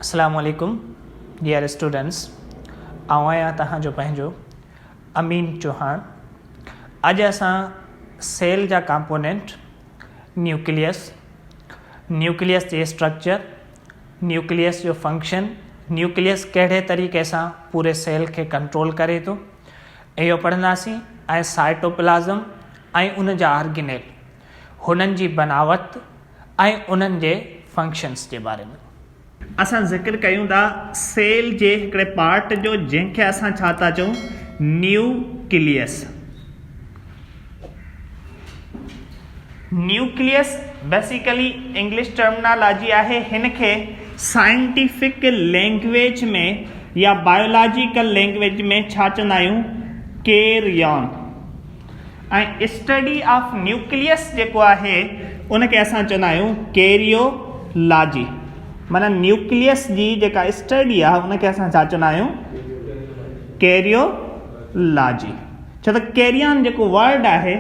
अस्सलामुअलैकुम dear students, आवां तव्हांजो पंहिंजो अमीन चौहान। अॼु असां सेल जा कंपोनेंट न्यूक्लियस जे स्ट्रक्चर, न्यूक्लियस जो फंक्शन, न्यूक्लियस कहिड़े तरीक़े सां पूरे सेल खे कंट्रोल करे थो, इहो पढ़ंदासीं। ऐं साइटोप्लाज़म ऐं उन जा ऑर्गेनेल, हुननि जी बनावट ऐं उन्हनि जे फंक्शन्स जे बारे में असां ज़िक्र कयूं था सेल जे हिकिड़े पार्ट जो, जंहिंखे असां छा था चऊं, न्यूक्लियस बेसिकली इंग्लिश टर्मिनोलॉजी आहे। हिन खे साइंटिफिक लैंग्वेज में या बायोलॉजिकल लैंग्वेज में छा चवंदा आहियूं, कैरियन। ऐं स्टडी ऑफ न्यूक्लियस जेको आहे उनखे असां चवंदा आहियूं कैरियोलॉजी। माना न्यूक्लियस जी जेका स्टडी आहे उनखे असां छा चवंदा आहियूं, कैरियोलॉजी। छो त कैरियन जेको वर्ड आहे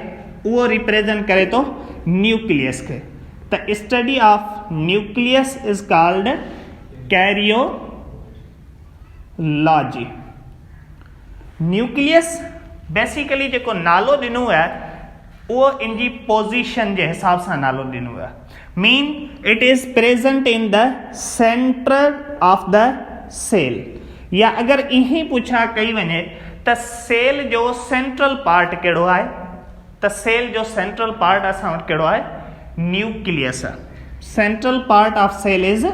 उहो रिप्रेजेंट करे थो न्यूक्लियस खे। त study of nucleus is called karyology. Nucleus basically जेको नालो ॾिनो आहे उहो इन जी पोजीशन जे हिसाब सां नालो ॾिनो आहे। Mean it is present in the centre of the cell. या अगर इहे पुछा कई वञे त सेल जो सेंट्रल पार्ट कहिड़ो आहे, त सेल जो सेंट्रल पार्ट असां वटि कहिड़ो आहे, न्यूक्लियस आहे। Central part of cell is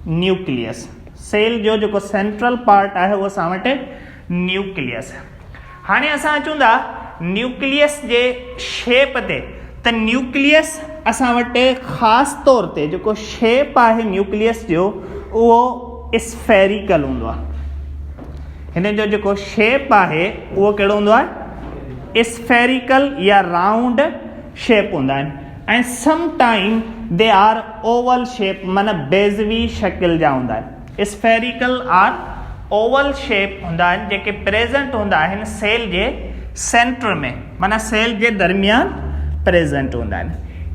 nucleus. Cell जो जेको सेंट्रल पार्ट आहे उहो असां वटि न्यूक्लियस आहे। हाणे असां अचूं था न्यूक्लियस जे शेप ते। त न्यूक्लियस असां वटि ख़ासि तौर ते जेको शेप आहे न्यूक्लियस जो उहो स्फेरिकल हूंदो आहे। हिन जो जेको शेप आहे उहो कहिड़ो हूंदो आहे, स्फेरिकल या राउंड शेप हूंदा आहिनि। ऐं some time they are Oval shape, माना बेज़वी शकिल जा हूंदा आहिनि। स्फेरिकल आर ओवल शेप हूंदा आहिनि जेके प्रेजेंट हूंदा आहिनि सेल जे सेंटर में, माना सेल जे दरमियान प्रेजेंट हूंदा आहिनि।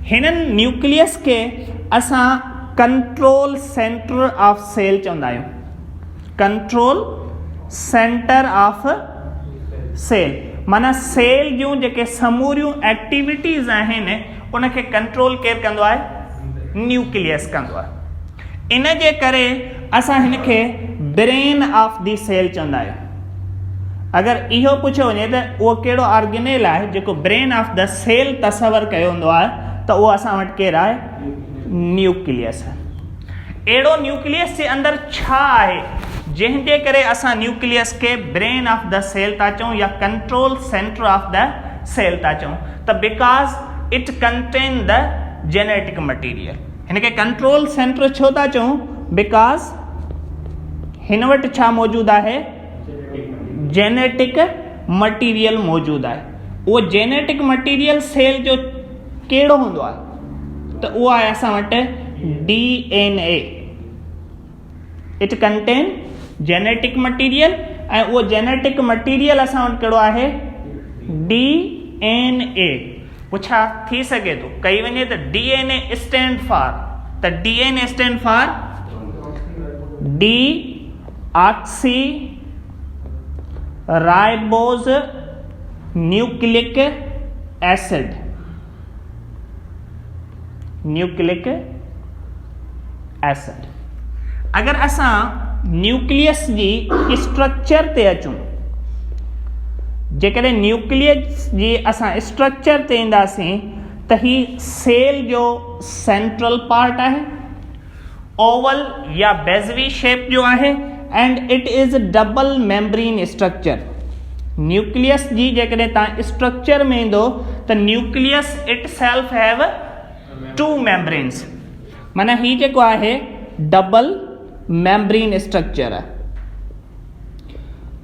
हिननि न्यूक्लियस खे असां कंट्रोल सेंटर ऑफ सेल चवंदा आहियूं। कंट्रोल सेंटर ऑफ सेल माना सेल जूं जेके समूरियूं एक्टिविटीज़ आहिनि उनखे कंट्रोल केरु कंदो आहे, न्यूक्लियस कंदो आहे। इन जे करे असां हिन खे ब्रेन ऑफ दी सेल चवंदा आहियूं। अगरि इहो पुछियो वञे त उहो कहिड़ो ऑर्गेनेल आहे जेको ब्रेन ऑफ द सेल तसवर कयो हूंदो आहे, त उहो असां वटि केरु आहे, न्यूक्लियस। अहिड़ो न्यूक्लियस जे अंदरि छा आहे जंहिंजे करे असां न्यूक्लियस खे ब्रेन ऑफ द सेल था चऊं या control centre of the cell था चऊं, त because it contain the genetic material. हिन खे कंट्रोल सेंटर छो था चऊं, बिकॉज हिन वटि छा मौजूदु आहे, जेनेटिक मटीरियल मौजूदु आहे। उहो जेनेटिक मटीरियल सेल जो कहिड़ो हूंदो आहे, त उहो आहे असां वटि DNA। It contain genetic material ऐं उहो जेनेटिक मटीरियल असां वटि कहिड़ो आहे, DNA। पुछा थी सघे थो कई वञे त DNA स्टैंड फॉर, त DNA stand for deoxy ribose nucleic acid. अगर असां न्यूक्लियस जी स्ट्रक्चर ते अचूं, जेकॾहिं न्यूक्लियस जी असां स्ट्रक्चर ते ईंदासीं त ही सेल जो सेंट्रल पार्ट आहे, ओवल या बेज़वी शेप जो आहे, and it is double membrane structure. Nucleus जी जेकॾहिं तव्हां स्ट्रक्चर में ईंदो त nucleus itself have 2 membranes, माना ही जेको आहे डबल मेम्ब्रेन स्ट्रक्चर आहे।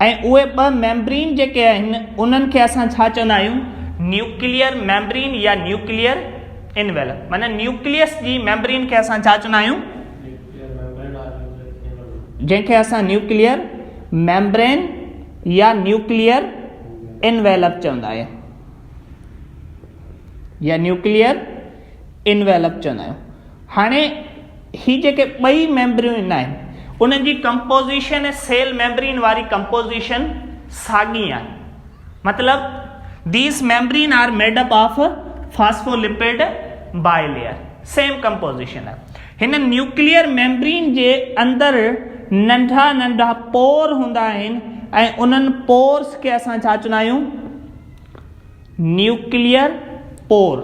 ऐं उहे 2 मेम्ब्रेन जेके आहिनि उन्हनि खे असां छा चवंदा आहियूं, न्यूक्लियर मेम्ब्रेन या न्यूक्लियर इनवेलप। माना न्यूक्लियस जी मेम्ब्रेन खे असां छा चवंदा आहियूं, जंहिंखे असां न्यूक्लियर मेम्ब्रेन या न्यूक्लियर इनवेलप चवंदा आहियूं, या न्यूक्लियर इनवेलप चवंदा आहियूं। हाणे ही जेके ॿई मेम्ब्रेन आहिनि उन्हनि जी कंपोज़िशन सेल मेम्ब्रेन वारी कंपोज़िशन साॻी आहे। मतिलबु these membrane are made up of phospholipid bilayer, same composition आहे। हिन न्यूक्लियर मेम्ब्रेन जे अंदरि नंढा नंढा पोर हूंदा आहिनि ऐं उन्हनि पोर्स खे असां छा चवंदा आहियूं? Nuclear pore.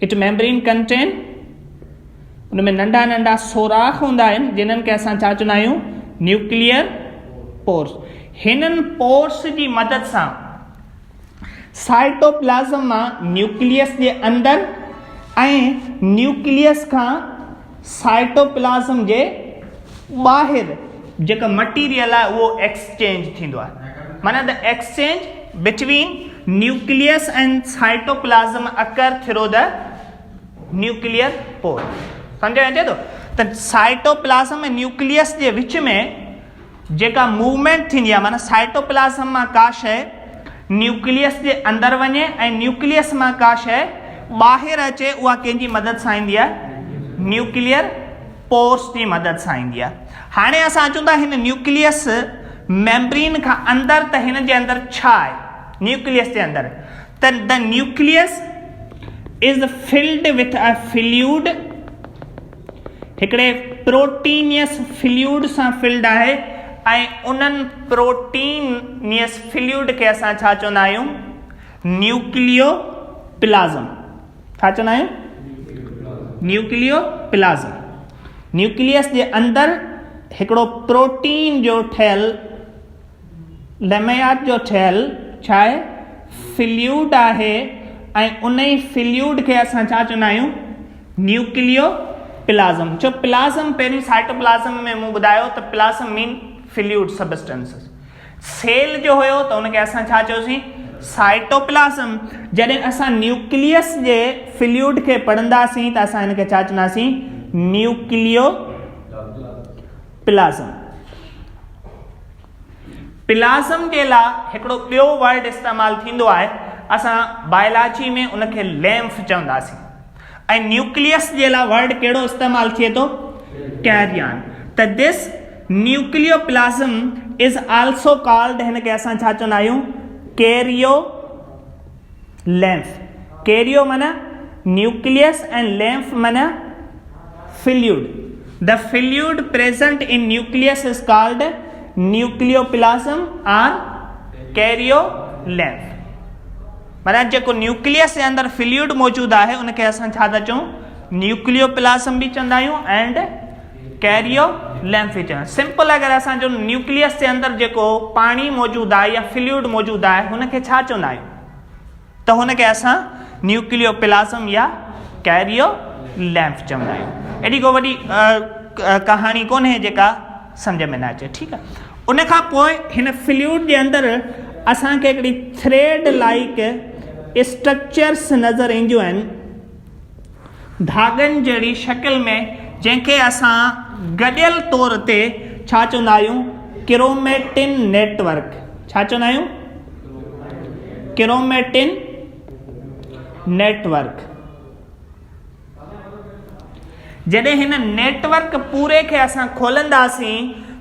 It membrane contain, उनमें नंढा नंढा सोराख हूंदा आहिनि जिन्हनि खे असां छा चवंदा आहियूं? Nuclear pores. हिननि पोर्स जी मदद सां साइटोप्लाज़म मां न्यूक्लियस जे अंदरि ऐं न्यूक्लियस खां साइटोप्लाज़म जे ॿाहिरि जेका मटीरियल आहे उहो एक्सचेंज थींदो आहे। माना the exchange between nucleus and cytoplasm occur through the nuclear pore. सम्झ में अचे थो? त साइटोप्लाज़म ऐं न्यूक्लियस जे विच में जेका मूवमेंट थींदी आहे, माना साइटोप्लाज़म मां का शइ न्यूक्लियस जे अंदरि वञे ऐं न्यूक्लियस मां का शइ ॿाहिरि अचे, उहा कंहिंजी मदद सां ईंदी आहे? न्यूक्लियर पोर्स जी मदद सां ईंदी आहे। हाणे असां अचूं था हिन न्यूक्लियस मेम्ब्रेन खां अंदरि, त हिन जे अंदरि छा आहे? न्यूक्लियस जे अंदरि त the nucleus is filled with a fluid, हिकिड़े प्रोटीनियस फ्लूइड सां फिल्ड आहे ऐं उन्हनि प्रोटीनियस फ्लूइड खे असां छा चवंदा आहियूं? न्यूक्लियोप्लाज़म। छा चवंदा आहियूं? न्यूक्लियोप्लाज़म। न्यूक्लियस जे अंदरि हिकिड़ो प्रोटीन जो ठहियल, लेमयाट जो ठहियल छा आहे? फ्लूइड आहे ऐं उन ई फ्लूइड खे असां छा चवंदा आहियूं? न्यूक्लियोप्लाज़म। छो प्लाज़म पहिरीं साइटोप्लाज़म में मूं ॿुधायो त प्लाज़म मीन फ्लूइड सबस्टेंसेस। सेल जो हुयो त उनखे असां छा चयोसीं? साइटोप्लाज़म। जॾहिं असां न्यूक्लियस जे फ्लूइड खे पढ़ंदासीं त असां हिनखे छा चवंदासीं? न्यूक्लियोप्लाज़म। प्लाज़म जे लाइ हिकिड़ो ॿियो वर्ड इस्तेमालु थींदो आहे, असां बायोलॉजी में उनखे लैम्फ चवंदासीं, ऐं न्यूक्लियस जे लाइ वर्ड कहिड़ो इस्तेमालु थिए थो? कैरियन। त this nucleoplasm is also called, हिनखे असां छा चवंदा आहियूं? Karyolymph. कैरियो माना न्यूक्लियस एंड लैम्फ माना fluid. The fluid present in nucleus is called nucleoplasm or Cairo लैम्फ। माना जेको न्यूक्लियस जे अंदरि फ्लूइड मौजूदु आहे उनखे असां छा था चऊं? न्यूक्लियोप्लाज़म बि चवंदा आहियूं एंड कैरियो लैम्फ बि चवंदा। सिंपल अगरि असां जो न्यूक्लियस जे अंदरि जेको पाणी मौजूदु आहे या फ्लूइड मौजूदु आहे हुनखे छा चवंदा आहियूं? त हुनखे असां न्यूक्लियोप्लाज़म या कैरियो लैम्फ चवंदा आहियूं। एॾी को वॾी कहाणी कोन्हे जेका सम्झ में न अचे, ठीकु आहे। उन खां पोइ हिन फ्लूइड जे अंदरि असांखे हिकिड़ी थ्रेड लाइक स्ट्रक्चर्स नज़र ईंदियूं आहिनि, धागनि जहिड़ी शकिल में, जंहिंखे असां गॾियल तौर ते छा चवंदा आहियूं? Chromatin network. छा चवंदा आहियूं? Chromatin network. जॾहिं हिन नेटवर्क पूरे खे असां खोलंदासीं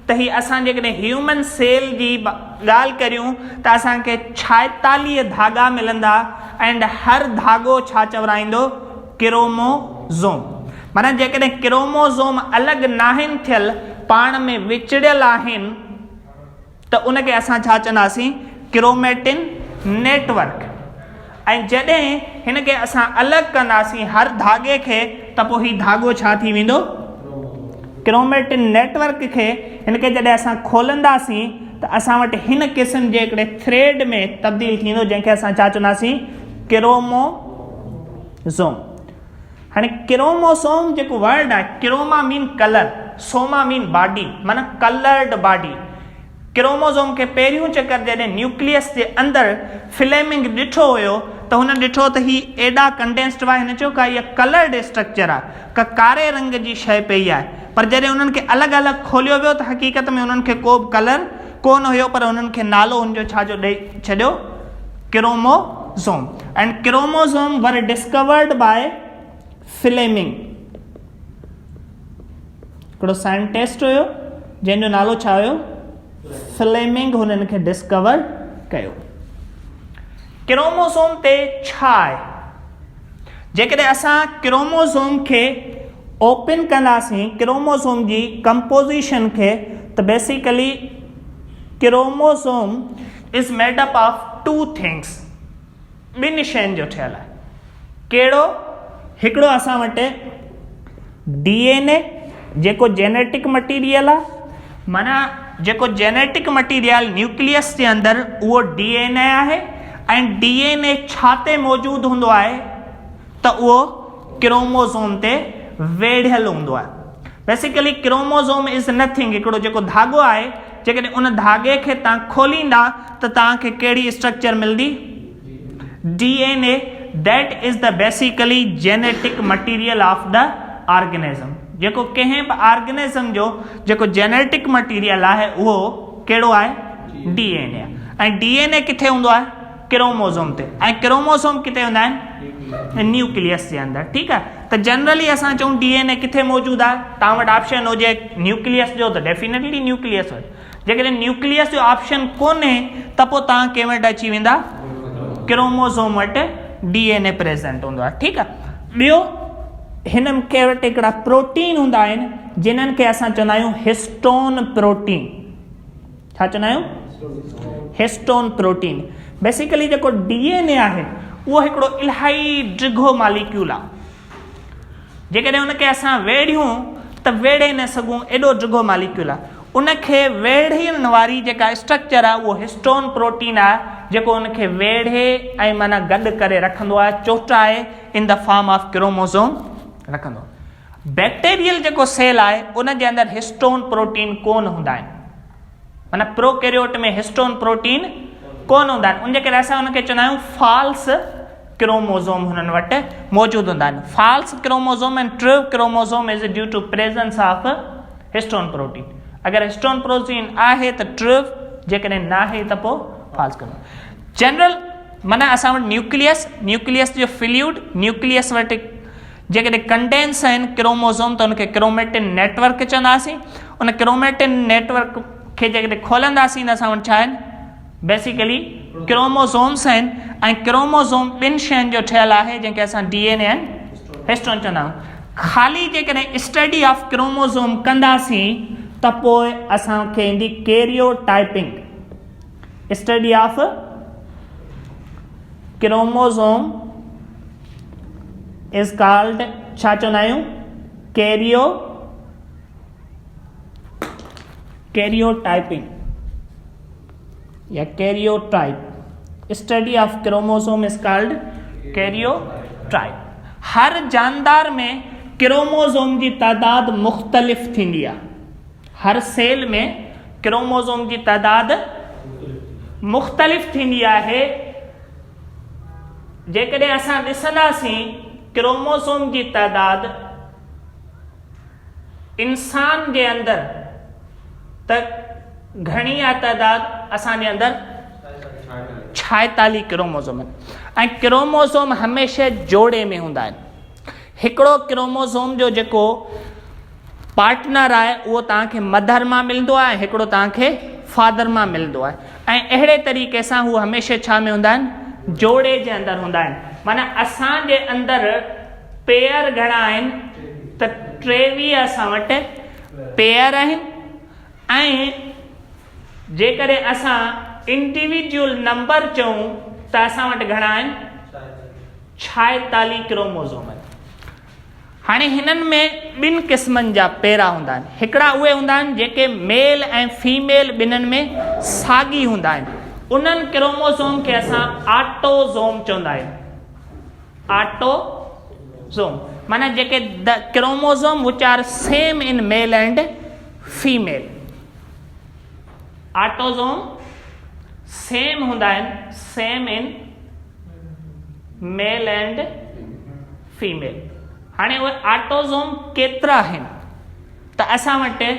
त ही असां जेकॾहिं ह्यूमन सेल जी ॻाल्हि करियूं त असांखे 46 धागा मिलंदा एंड हर धागो छा चवराईंदो? क्रोमोज़ोम। माना जेकॾहिं क्रोमोज़ोम अलॻि नाहिनि थियल, पाण में विचड़ियल आहिनि, त उनखे असां छा चवंदासीं? Chromatin network. ऐं जॾहिं हिनखे असां अलॻि कंदासीं हर धागे खे, त पोइ हीउ धागो छा थी वेंदो? क्रोमेटिन नेटवर्क खे हिनखे जॾहिं असां खोलंदासीं त असां वटि हिन क़िस्म जे हिकिड़े थ्रेड में तब्दील थींदो, जंहिंखे असां छा चवंदासीं? क्रोमोज़ोम। हाणे क्रोमोसोम जेको वर्ड आहे, chroma mean colour, soma mean body, माना कलर्ड बॉडी। क्रोमोज़ोम खे पहिरियों चकर जॾहिं न्यूक्लियस जे अंदरि फ्लेमिंग ॾिठो हुयो त हुन ॾिठो त ही एॾा कंडेंस्ड हुआ, हिन चयो का इहा कलर्ड स्ट्रक्चर आहे, का कारे रंग जी शइ पई आहे। पर जॾहिं उन्हनि खे अलॻि अलॻि खोलियो वियो त हक़ीक़त में उन्हनि खे को बि कलर कोन हुयो, पर उन्हनि खे नालो हुनजो छा जो ॾेई छॾियो? Chromosome. And chromosome were discovered by Fleming. हिकिड़ो साइंटिस्ट हुयो जंहिंजो नालो छा हुयो, फ्लेमिंग, हुननि खे डिस्कवर कयो। क्रोमोसोम ते छा आहे, जेकॾहिं असां क्रोमोसोम खे ओपन कंदासीं, क्रोमोसोम जी कंपोज़िशन खे, त basically chromosome is made up of two things, ॿिनि शयुनि जो ठहियलु आहे। कहिड़ो, हिकिड़ो असां वटि DNA जेको जेनेटिक मटीरियल आहे, माना जेको जेनेटिक मटीरियल न्यूक्लियस जे अंदरि उहो DNA आहे, ऐं DNA छा ते मौजूदु हूंदो आहे त उहो क्रोमोसोम ते वेढ़ियल हूंदो आहे। बेसिकली क्रोमोसोम इज़ नथिंग, हिकिड़ो जेको धाॻो आहे, जेकॾहिं उन धाॻे खे तव्हां खोलींदा त तव्हांखे कहिड़ी स्ट्रक्चर मिलंदी, DNA, that is the basically genetic material of the organism. जेको कंहिं बि ऑर्गेनिज्म जो जेको जेनेटिक मटीरियल आहे उहो कहिड़ो आहे, DNA आहे। ऐं DNA किथे हूंदो आहे, क्रोमोसोम ते, ऐं क्रोमोसोम किथे हूंदा आहिनि, न्यूक्लियस जे अंदरि। ठीकु आहे, त जनरली असां चऊं DNA किथे मौजूदु आहे, तव्हां वटि ऑप्शन हुजे न्यूक्लियस जो त डेफिनेटली न्यूक्लियस हुजे, जेकॾहिं न्यूक्लियस जो ऑप्शन कोन्हे त पोइ तव्हां कंहिं वटि अची वेंदा, क्रोमोसोम वटि DNA प्रेज़ेंट हूंदो आहे। ठीकु आहे, ॿियो हिन के वटि हिकिड़ा प्रोटीन हूंदा आहिनि जिन्हनि खे असां चवंदा आहियूं हिस्टोन प्रोटीन। छा चवंदा आहियूं, हिस्टोन प्रोटीन। बेसिकली जेको DNA आहे उहो हिकिड़ो इलाही डिघो मालिक्यूल आहे, जेकॾहिं उनखे असां वेढ़ियूं त वेढ़े न सघूं, एॾो डिघो मालिक्यूल आहे। उनखे वेढ़ियुनि वारी जेका स्ट्रक्चर आहे उहो हिस्टोन प्रोटीन आहे, जेको उनखे वेढ़े ऐं माना गॾु करे रखंदो आहे, चोटाए in the form of chromosome रखंदो। बैक्टीरियल जेको सेल आहे उन जे अंदरि हिस्टोन प्रोटीन कोन हूंदा आहिनि, माना प्रोकैरियोट में हिस्टोन प्रोटीन कोन हूंदा आहिनि, उनजे करे असां उनखे चवंदा आहियूं फॉल्स क्रोमोसोम हुननि वटि मौजूदु हूंदा आहिनि। False chromosome and true chromosome is due to presence of histone protein. अगरि हिस्टोन प्रोटीन आहे त ट्रू, जेकॾहिं न आहे त पोइ फॉल्स क्रोमोसोम। जनरल माना असां वटि न्यूक्लियस जो फ्लूइड, न्यूक्लियस वटि जेकॾहिं कंडेंस आहिनि क्रोमोसोम त उनखे क्रोमेटिन नेटवर्क चवंदासीं। उन क्रोमेटिन नेटवर्क खे जेकॾहिं खोलंदासीं त असां वटि छा आहिनि, बेसिकली क्रोमोसोम्स आहिनि, ऐं क्रोमोसोम ॿिनि शयुनि जो ठहियलु आहे जंहिंखे असां DNA ऐं हिस्टोन चवंदा आहियूं। ख़ाली जेकॾहिं स्टडी ऑफ क्रोमोसोम कंदासीं त पोइ असांखे ईंदी karyotyping. Study of chromosome is called, छा चवंदा आहियूं, कैरियोटाइपिंग या karyotype. Study of chromosome is called karyotype. हर जानदार में क्रोमोसोम जी तादाद मुख़्तलिफ़ थींदी आहे, हर सेल में क्रोमोसोम जी तादाद मुख़्तलिफ़ थींदी आहे। जेकॾहिं असां ॾिसंदासीं क्रोमोसोम जी तादाद इंसान जे अंदरि त घणी आहे तादाद, असांजे अंदरि 46 क्रोमोसोम आहिनि, ऐं क्रोमोसोम हमेशह जोड़े में हूंदा आहिनि। हिकिड़ो क्रोमोसोम जो जेको पार्टनर आहे उहो तव्हांखे मदर मां मिलंदो आहे, हिकिड़ो तव्हांखे फादर मां मिलंदो आहे, ऐं अहिड़े तरीक़े सां हू हमेशह छा में हूंदा आहिनि, जोड़े जे अंदरि हूंदा आहिनि। माना असांजे अंदरि पेयर घणा आहिनि त 23 असां वटि पेयर आहिनि, ऐं जेकॾहिं असां इंडिविजुअल नंबर चऊं त असां वटि घणा आहिनि, 46 क्रोमोसोम आहिनि। हाणे हिननि में ॿिनि क़िस्मनि जा पेरा हूंदा आहिनि। हिकिड़ा उहे हूंदा आहिनि जेके मेल ऐं फीमेल ॿिन्हिनि में साॻी हूंदा आहिनि, उन्हनि क्रोमोसोम खे असां ऑटोज़ोम चवंदा आहियूं। ऑटोज़ोम माना जेके the chromosome which are same in male and female. Autosome same हूंदा आहिनि, same in male and female. हाणे उहे ऑटोज़ोम केतिरा आहिनि त असां वटि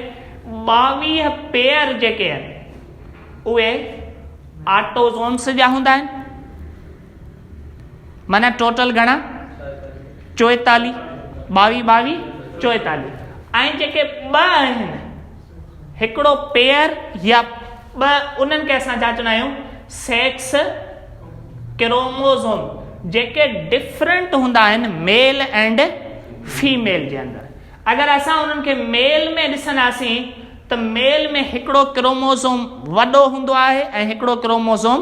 22 पेयर जेके आहिनि उहे ऑटोज़ोम्स जा हूंदा आहिनि। माना टोटल घणा, 44, 22 44, ऐं जेके ॿ आहिनि हिकिड़ो पेयर या ॿ उन्हनि खे असां छा चवंदा आहियूं सेक्स क्रोमोसोम जेके डिफरेंट हूंदा आहिनि मेल एंड फीमेल जे अंदरि। अगरि असां उन्हनि खे मेल में ॾिसंदासीं त मेल में हिकिड़ो क्रोमोसोम वॾो हूंदो आहे ऐं हिकिड़ो क्रोमोसोम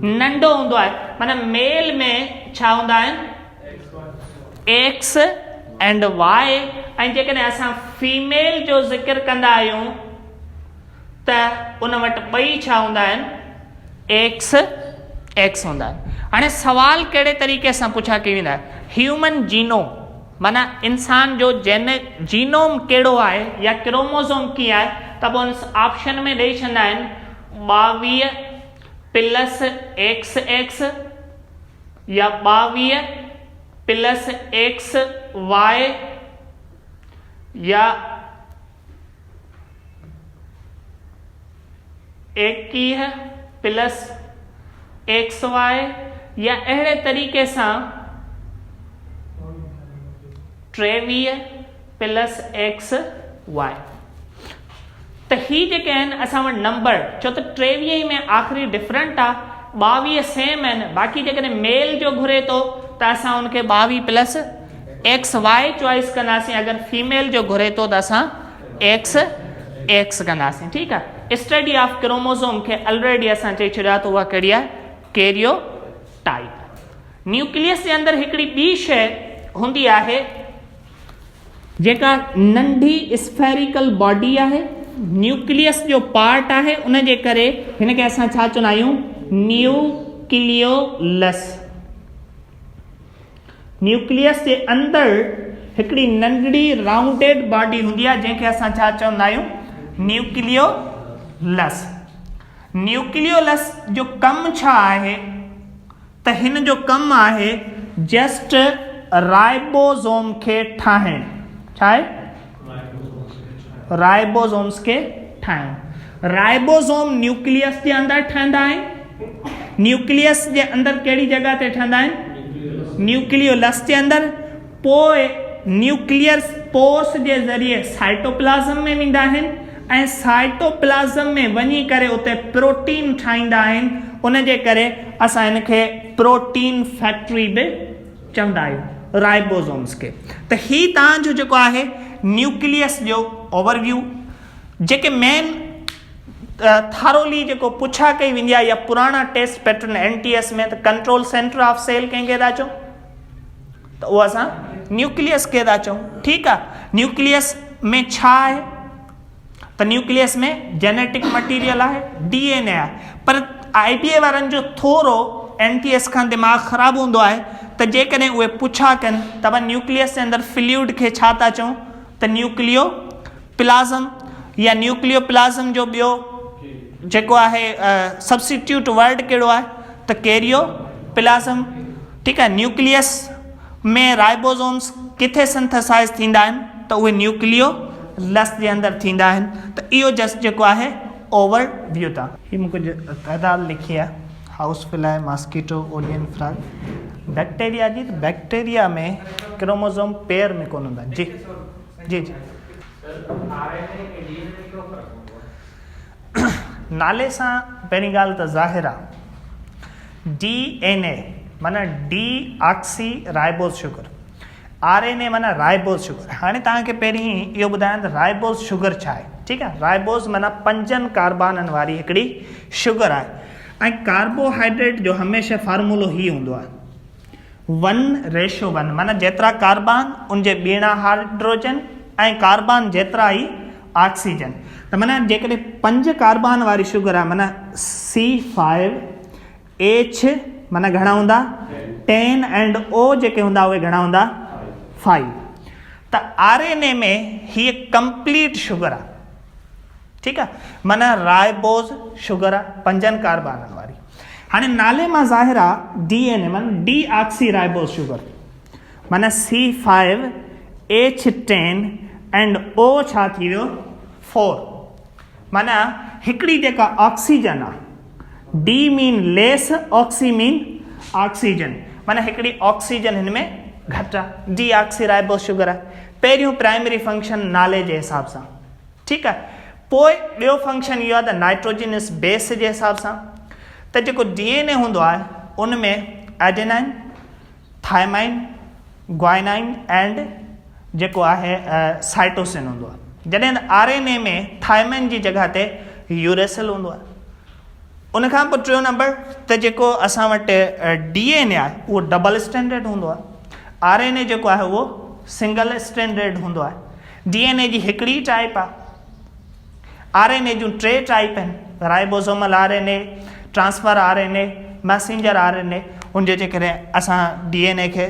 नंढो हूंदो आहे। माना मेल में छा हूंदा आहिनि एक्स एंड वाई, ऐं जेकॾहिं असां फीमेल जो ज़िक्र कंदा आहियूं त उन वटि ॿई छा हूंदा आहिनि एक्स हूंदा आहिनि। हाणे सवाल कहिड़े तरीक़े सां पुछा कई वेंदा ह्यूमन जीनोम माना इंसान जो जीनोम कहिड़ो आहे या क्रोमोसोम कीअं आहे, त पोइ ऑप्शन में ॾेई छॾंदा आहिनि 22 प्लस XX या 22 प्लस XY या 21 प्लस XY या अहिड़े तरीक़े सां 23 प्लस XY। त ही जेके आहिनि असां वटि नंबर, छो त 23 में आख़िरी डिफरेंट आहे, 22 सेम आहिनि। बाक़ी जेकॾहिं मेल जो घुरे थो त असां उनखे 22 प्लस XY चॉइस कंदासीं, अगरि फीमेल जो घुरे थो त असां XX कंदासीं। ठीकु आहे। स्टडी ऑफ क्रोमोसोम खे ऑलरेडी असां चई छॾिया त उहा कहिड़ी आहे कैरियोटाइप। न्यूक्लियस जे अंदरि हिकिड़ी ॿी शइ हूंदी आहे जेका नंढी स्फेरिकल बॉडी आहे, न्यूक्लियस जो पार्ट आहे, उन जे करे हिन खे असां छा चवंदा आहियूं न्यूक्लियोलस। न्यूक्लियस जे अंदरि हिकिड़ी नंढड़ी राउंडेड बॉडी हूंदी आहे जंहिंखे असां छा चवंदा आहियूं न्यूक्लियोलस। न्यूक्लियोलस जो कमु छा आहे त हिन जो कमु आहे जस्ट राइबोसोम खे ठाहिणु। छा आहे राइबोसोम्स खे ठाहिणु। राइबोसोम न्यूक्लियस जे अंदरि ठहंदा आहिनि। न्यूक्लियस जे अंदरि कहिड़ी जॻह ते ठहंदा आहिनि न्यूक्लियोलस जे अंदरि। पोइ न्यूक्लियस पोर्स जे ज़रिए साइटोप्लाज़म में वेंदा आहिनि ऐं साइटोप्लाज़म में वञी करे उते प्रोटीन ठाहींदा आहिनि। उन जे करे असां हिन खे प्रोटीन फैक्ट्री बि चवंदा आहियूं राइबोसोम्स खे। त ही तव्हांजो जेको आहे न्यूक्लियस जो ओवरव्यू। जेके मेन थारोली जेको पुछा कई वेंदी आहे या पुराणा टेस्ट पैटर्न NTS में त कंट्रोल सेंटर ऑफ सेल कंहिंखे था चऊं, त उहो असां न्यूक्लियस खे था चऊं। ठीकु आहे। न्यूक्लियस में छा आहे त न्यूक्लियस में जेनेटिक मटीरियल आहे, DNA आहे। पर IBA वारनि जो थोरो NTS खां दिमाग़ ख़राबु हूंदो आहे त जेकॾहिं उहे पुछा कनि त न्यूक्लियस जे अंदरि फ्लूइड खे छा था चऊं त न्यूक्लियोप्लाज़म, या न्यूक्लियोप्लाज़म जो ॿियो जेको आहे सब्स्टिट्यूट वर्ड कहिड़ो आहे त कैरियोप्लाज़म। ठीकु आहे। न्यूक्लियस में राइबोसोम्स किथे सिंथेसाइज़ थींदा आहिनि त उहे न्यूक्लियोलस जे अंदरि थींदा आहिनि। त इहो जस्ट जेको आहे ओवरव्यू था। हीअ मूंखे तइदाद लिखी आहे हाउसफुल आहे मॉस्किटो ओलियन फ्रॉग बैक्टीरिया जी। त बैक्टीरिया में क्रोमोसोम पेयर में कोन हूंदा आहिनि। जी जी जी नाले सां पहिरीं ॻाल्हि त ज़ाहिर आहे DNA माना D oxy ribose sugar, RNA माना राइबोस शुगर। हाणे तव्हांखे पहिरीं इहो ॿुधायां त राइबोस शुगर छा आहे। ठीकु आहे। राइबोस माना 5 कार्बननि वारी हिकिड़ी शुगर आहे। ऐं कार्बोहाइड्रेट जो हमेशह फार्मूलो ही हूंदो आहे 1:1 माना जेतिरा कार्बन उनजे ॿीणा हाइड्रोजन ऐं कार्बन जेतिरा ई ऑक्सीजन। त माना जेकॾहिं 5 कार्बन वारी शुगर आहे माना C5H माना घणा हूंदा 10 एंड O जेके हूंदा उहे घणा हूंदा 5। त RNA में हीअ कंप्लीट शुगर आहे। ठीकु आहे। माना राइबोस शुगर आहे 5 कार्बननि वारी। हाणे नाले मां ज़ाहिर आहे DNA माना डी ऑक्सी राइबोस शुगर माना C5H10 एंड O छा थी वियो 4। माना हिकिड़ी जेका ऑक्सीजन आहे D mean lace, oxy mean oxygen, माना हिकिड़ी ऑक्सीजन हिन में घटि आहे। डी ऑक्सी राइबोस शुगर आहे। त पहिरियों प्राइमरी फंक्शन नाले जे हिसाब सां, ठीकु आहे। पोइ ॿियो फंक्शन इहो आहे त नाइट्रोजिनस बेस जे हिसाब सां, त जेको DNA हूंदो आहे उन में एडेनाइन, थायमाइन, ग्वाइनाइन एंड जेको आहे साइटोसिन हूंदो आहे। जॾहिं त RNA में थायमाइन जी जॻह ते यूरेसिल हूंदो आहे। उनखां पोइ टियों नंबर त जेको असां वटि DNA आहे उहो डबल स्टैंडर्ड हूंदो आहे। RNA जेको आहे उहो सिंगल स्टैंडर्ड हूंदो आहे। DNA जी हिकिड़ी टाइप आहे, RNA जूं 3 टाइप आहिनि, ribosomal RNA, transfer RNA, messenger RNA। उनजे जे करे असां DNA खे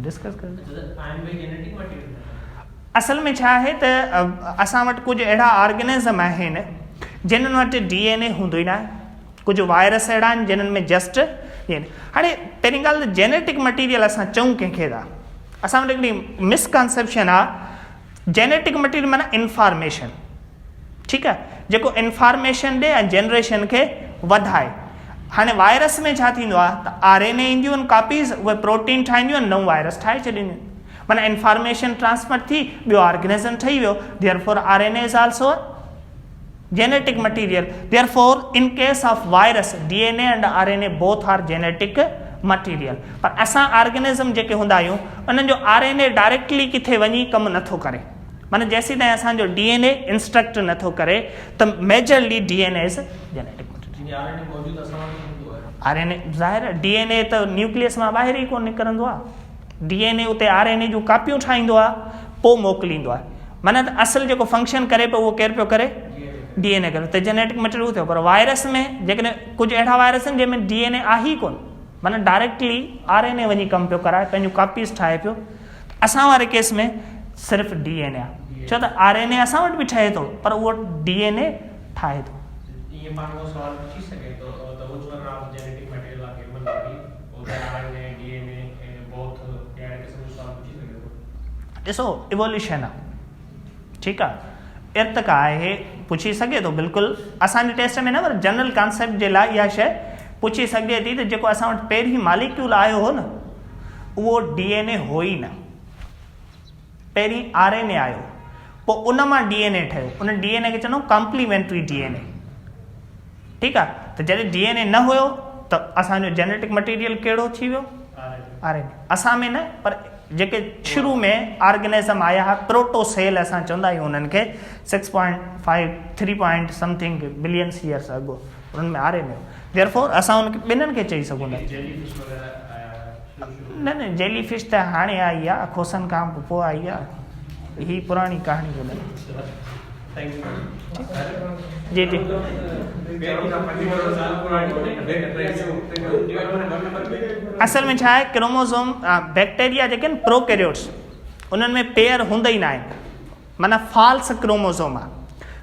डिस्कस कयूं। असल में छा आहे त असां वटि कुझु अहिड़ा ऑर्गेनिज़म आहिनि जिन्हनि वटि DNA हूंदो ई न आहे, कुझु वायरस अहिड़ा आहिनि जिन्हनि में जस्ट हाणे पहिरीं ॻाल्हि त जेनेटिक मटीरियल असां चऊं कंहिंखे था, असां वटि हिकिड़ी मिसकॉन्सेप्शन आहे, जेनेटिक मटीरियल माना इंफॉर्मेशन, ठीकु आहे, जेको इंफॉर्मेशन ॾे ऐं जनरेशन खे वधाए। हाणे वायरस में छा थींदो आहे त RNA ईंदियूं आहिनि कॉपीज़, उहे प्रोटीन ठाहींदियूं आहिनि, नओं वायरस ठाहे छॾींदियूं आहिनि, माना इंफॉर्मेशन ट्रांसफर थी, ॿियो ऑर्गेनिज़म ठही वियो। Therefore RNA is also genetic material. Therefore, in case of virus, DNA and RNA both are genetic material. पर असां ऑर्गेनिज़म जेके हूंदा आहियूं उन्हनि जो RNA डायरेक्टली किथे वञी कमु नथो करे, माना जेसी ताईं असांजो DNA इंस्ट्रक्ट नथो करे त majorly DNA is genetic material. RNA ज़ाहिर आहे DNA त न्यूक्लियस मां ॿाहिरि ई कोन निकिरंदो आहे, DNA उते RNA जूं कापियूं ठाहींदो आहे, पोइ मोकिलींदो आहे, माना त असुलु जेको फंक्शन करे पियो उहो केरु पियो करे, DNA करे, त जेनेटिक मटीरियल थियो। पर वायरस में जेकॾहिं कुझु अहिड़ा वायरस आहिनि जंहिंमें DNA आहे ई कोन, माना डायरेक्टली RNA वञी कमु पियो कराए, पंहिंजूं कापीज़ ठाहे पियो। असां वारे केस में सिर्फ़ु DNA आहे, छो त RNA असां वटि बि ठहे थो पर उहो DNA ठाहे थो। ॾिसो इवोल्यूशन आहे, ठीकु आहे, इर्तिका आहे, पुछी सघे थो बिल्कुलु, असांजे टेस्ट में न, पर जनरल कॉन्सेप्ट जे लाइ इहा शइ पुछी सघे थी त जेको असां वटि पहिरीं मालिक्यूल आयो हो न उहो DNA हो ई न, पहिरीं RNA आयो, पोइ उन मां DNA ठहियो, उन DNA खे चवंदा कॉम्प्लीमेंट्री DNA, ठीकु आहे। त जॾहिं DNA न हुयो त असांजो जेनेटिक मटीरियल कहिड़ो थी वियो, RNA। असां में न, पर जेके शुरू में ऑर्गेनिज़म आया हुआ, प्रोटोसेल असां चवंदा आहियूं उन्हनि खे, 3 समथिंग बिलियंस ईयर्स अॻो, उन्हनि में RNA। देयरफॉर असां उनखे ॿिन्हिनि खे चई सघूं था। न जेली फिश त हाणे आई आहे, खोसनि खां पोइ आई आहे, ही पुराणी कहाणी ॿुधाई। जी जी असल में छा आहे, क्रोमोसोम बैक्टीरिया जेके आहिनि प्रोकैरियोट्स, उन्हनि में पेयर हूंदा ई न आहिनि, माना फॉल्स क्रोमोसोम आहे।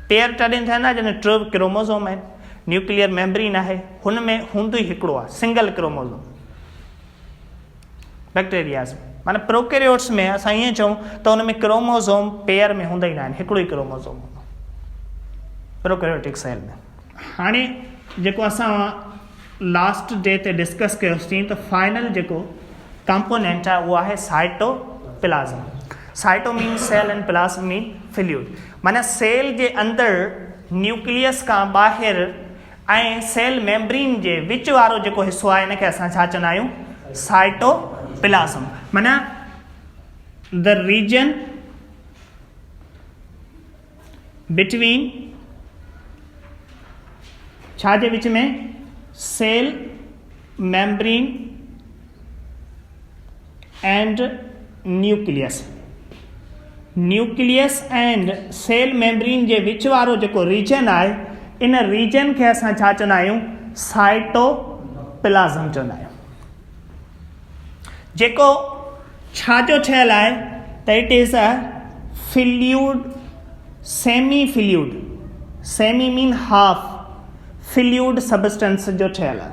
पेयर तॾहिं थियनि था जॾहिं 3 क्रोमोसोम आहिनि, न्यूक्लियर मेम्ब्रेन आहे, हुन में हूंदो ई हिकिड़ो आहे सिंगल क्रोमोसोम बैक्टीरियाज़ में। माना प्रोकैरियोट्स में असां ईअं चऊं त हुन में क्रोमोसोम पेयर में हूंदा ई न आहिनि, हिकिड़ो ई क्रोमोसोम हूंदो प्रोकैरियोटिक सेल में। हाणे जेको असां लास्ट डे ते डिस्कस कयोसीं त फाइनल जेको कंपोनेंट आहे उहो आहे cytoplasm. Cyto mean cell and plasm mean fluid, माना सेल जे अंदरि न्यूक्लियस खां ॿाहिरि ऐं सेल मेम्ब्रेन जे विच वारो जेको हिसो आहे हिनखे असां छा चवंदा आहियूं, साइटोप्लाज़म, माना द रीजन बिटवीन छा जे विच में, cell membrane and nucleus, nucleus and cell membrane जे विच वारो जेको रीजन आहे, इन रीजन खे असां छा चवंदा आहियूं, साइटोप्लाज़म चवंदा आहियूं। जेको छाजो ठहियल आहे त it is a fluid, semi fluid, semi mean half, fluid substance जो ठहियल आहे।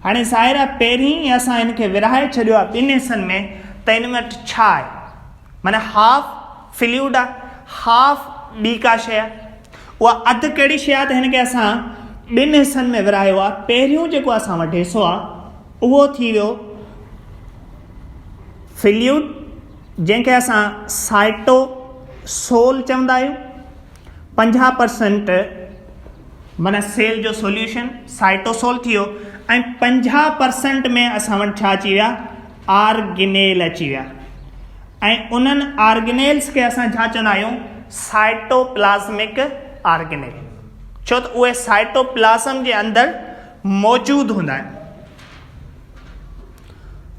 हाणे ज़ाहिर आहे पहिरीं ई असां हिनखे विरहाए छॾियो आहे ॿिनि हिसनि में, त हिन में छा आहे, माना हाफ फ्लूइड आहे, हाफ ॿी का शइ आहे, उहा अधु कहिड़ी शइ आहे त हिनखे असां ॿिनि हिसनि में विरहायो आहे। पहिरियों जेको असां वटि हिसो आहे उहो थी वियो फ्लूइड जंहिंखे असां साइटोसोल चवंदा आहियूं। 50% माना सेल जो सोल्यूशन साइटोसोल थी वियो ऐं 50% में असां वटि छा अची विया, आर्गेनेल अची विया। ऐं उन्हनि आर्गेनेल्स खे असां छा चवंदा आहियूं, साइटोप्लाज़्मिक आर्गेनेल, छो त उहे साइटोप्लाज़्म जे अंदरि मौजूदु हूंदा आहिनि।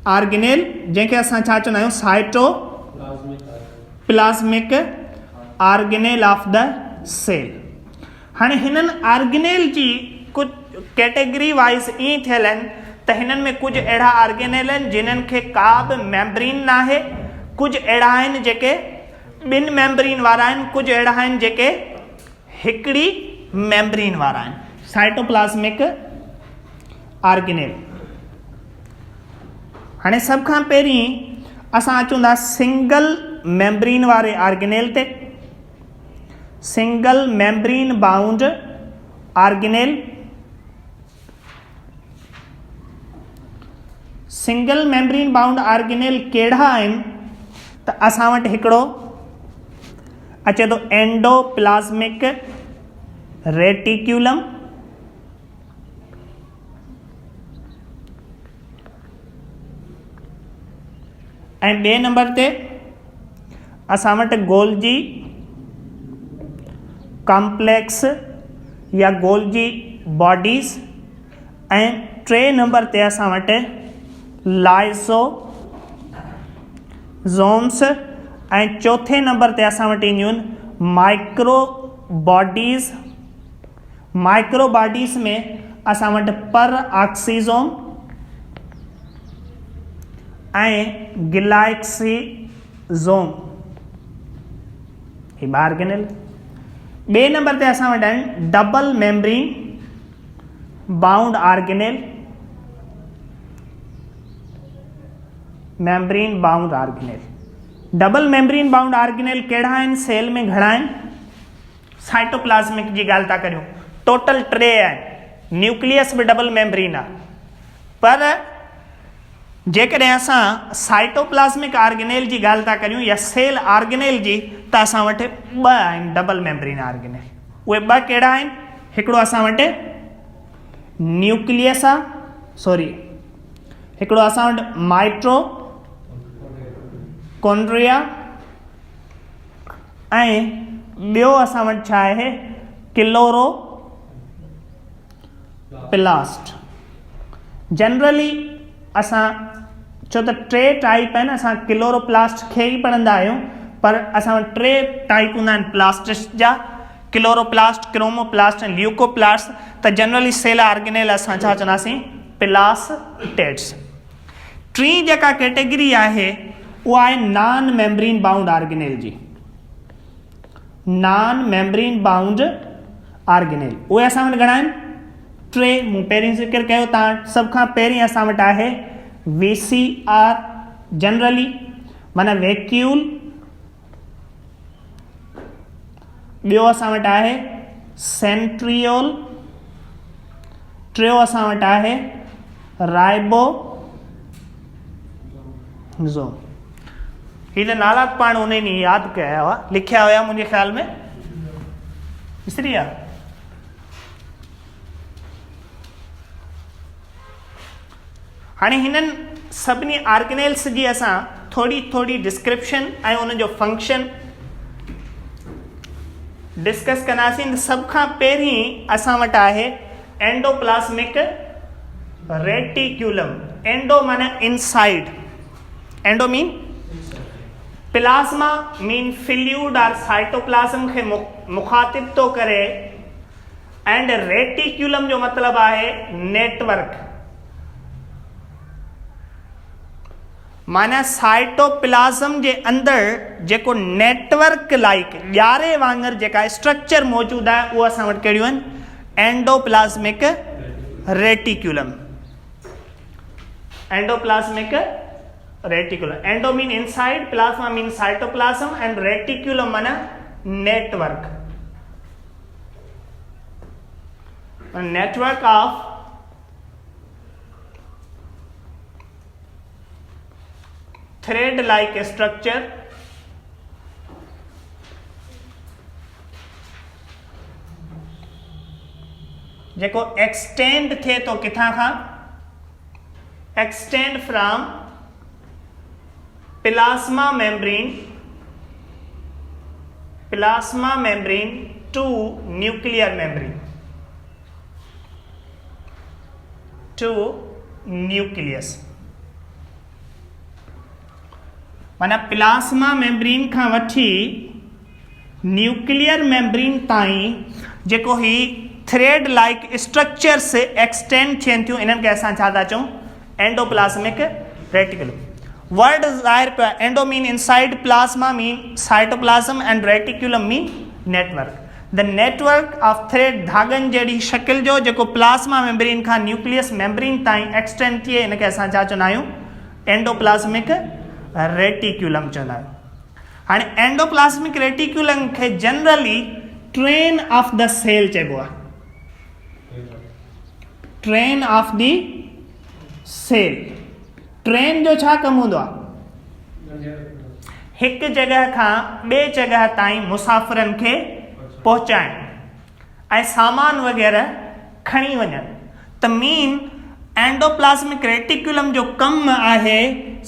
आर्गेनेल जंहिंखे असां छा चवंदा आहियूं, साइटोप्लाज़्मिक आर्गेनेल ऑफ द सेल। हाणे हिननि आर्गेनेल जी कुझु कैटेगरी वाइज़ ईअं थियल आहिनि त हिननि में कुझु अहिड़ा आर्गेनेल आहिनि जिन्हनि खे का बि मेम्ब्रेन न आहे, कुझु अहिड़ा आहिनि जेके ॿिनि मेम्ब्रेन वारा आहिनि, कुझु अहिड़ा आहिनि जेके हिकिड़ी मेम्ब्रेन वारा आहिनि। साइटोप्लाज़्मिक आर्गेनेल। हाणे सभ खां पहिरीं असां अचूं था सिंगल मेम्ब्रेन वारे आर्गेनेल ते। Single membrane bound organelle. Single membrane bound organelle कहिड़ा आहिनि त असां वटि हिकिड़ो अचे थो एंडोप्लाज़्मिक रेटिक्यूलम, ऐं ॿिए नंबर ते असां वटि गोल्जी कॉम्प्लेक्स या गोल्जी बॉडीज़, ऐं टे नंबर ते असां वटि लाइसोज़ोम्स, ऐं चौथे नंबर ते असां वटि ईंदियूं आहिनि माइक्रो बॉडीज़। माइक्रो बॉडीज़ में असां वटि पर ऑक्सीज़ोम ऐं गिलाइक्सीज़ोम, ही आर्गेनेल। ॿिए नंबर ते असां वटि आहिनि double membrane bound organelle. Membrane bound organelle. Double membrane bound organelle कहिड़ा आहिनि, सेल में घणा आहिनि? साइटोप्लाज़्मिक जी ॻाल्हि था करियूं, टोटल 3 आहिनि। न्यूक्लियस बि डबल मेम्ब्रेन आहे, पर जेकॾहिं असां साइटोप्लाज़्मिक आर्गेनेल जी ॻाल्हि था करियूं या सेल आर्गेनेल जी, त असां वटि 2 आहिनि डबल मेम्ब्रेन आर्गेनेल। उहे 2 कहिड़ा आहिनि? हिकिड़ो असां वटि न्यूक्लियस आहे, हिकिड़ो असां वटि माइटोकॉन्ड्रिया, ऐं ॿियो असां वटि छा आहे, क्लोरोप्लास्ट। जनरली असां छो त 3 टाइप आहिनि, असां क्लोरोप्लास्ट खे ई पढ़ंदा आहियूं, पर असां वटि 3 टाइप हूंदा आहिनि प्लास्टिस जा, क्लोरोप्लास्ट, क्रोमोप्लास्ट ऐं ल्यूकोप्लास्ट। त जनरली सेल आर्गेनेल असां छा चवंदासीं, प्लास्टेड्स। टी जेका कैटेगरी आहे उहा आहे नॉन मेम्ब्रेन बाउंड आर्गेनेल जी। नॉन मेम्ब्रेन बाउंड आर्गेनेल उहे असां वटि घणा आहिनि? 3। मूं पहिरीं ज़िक्र कयो, तव्हां सभ खां पहिरीं असां वटि आहे VCR जनरली माना वैक्यूल। ॿियो असां वटि आहे सेंट्रियोल। टियों असां वटि आहे राइबोज़ोम। ही त नाला पाण उन ॾींहुं यादि कया हुआ, लिखिया हुया मुंहिंजे ख़्याल में, विसरी विया। हाणे हिननि सभिनी आर्गेनेल्स जी असां थोड़ी डिस्क्रिप्शन ऐं उनजो फंक्शन डिस्कस कंदासीं। त सभ खां पहिरीं असां वटि आहे एंडोप्लाज़्मिक रेटिक्यूलम। एंडो माना inside, endo mean plasma mean fluid और साइटोप्लाज़्म खे मुखातिब तो करे, एंड रेटिक्यूलम जो मतिलबु आहे नेटवर्क। माना साइटोप्लाज़्म जे अंदरि जेको नेटवर्क लाइक ॼारे वांगुरु जेका स्ट्रक्चर मौजूदु आहे, उहा असां वटि कहिड़ियूं आहिनि? Endoplasmic reticulum. Endoplasmic reticulum. Endo mean inside, plasma mean cytoplasm, and reticulum माना network. Network of thread like structure जेको एक्सटेंड थे तो किथां खां extend from plasma membrane to nuclear membrane to nucleus माना प्लाज्मा मेम्ब्रेन खां वठी न्यूक्लियर मेम्ब्रेन ताईं जेको ही थ्रेड लाइक स्ट्रक्चर से एक्सटेंड थियन थियूं इन्हनि खे असां छा था चऊं एंडोप्लाज्मिक रेटिकुलम वर्ड ज़ाहिर पियो आहे endo mean inside plasma mean cytoplasm and reticulum mean network the network of thread धागनि जहिड़ी शकिल जो जेको प्लाज्मा मेम्ब्रेन खां न्यूक्लियस मेम्ब्रेन ताईं एक्सटेंड थिए इनखे असां छा चवंदा आहियूं एंडोप्लाज्मिक रेटिकुलम चवंदा आहियूं हाणे एंडोप्लाज्मिक रेटिकुलम खे generally train of the cell चइबो आहे train of the cell train जो छा कमु हूंदो आहे हिकु जॻह खां ॿिए जॻह ताईं मुसाफ़िरनि खे पहुचाइण ऐं सामान वग़ैरह खणी वञनि त मीन एंडोप्लाज्मिक रेटिकुलम जो कमु आहे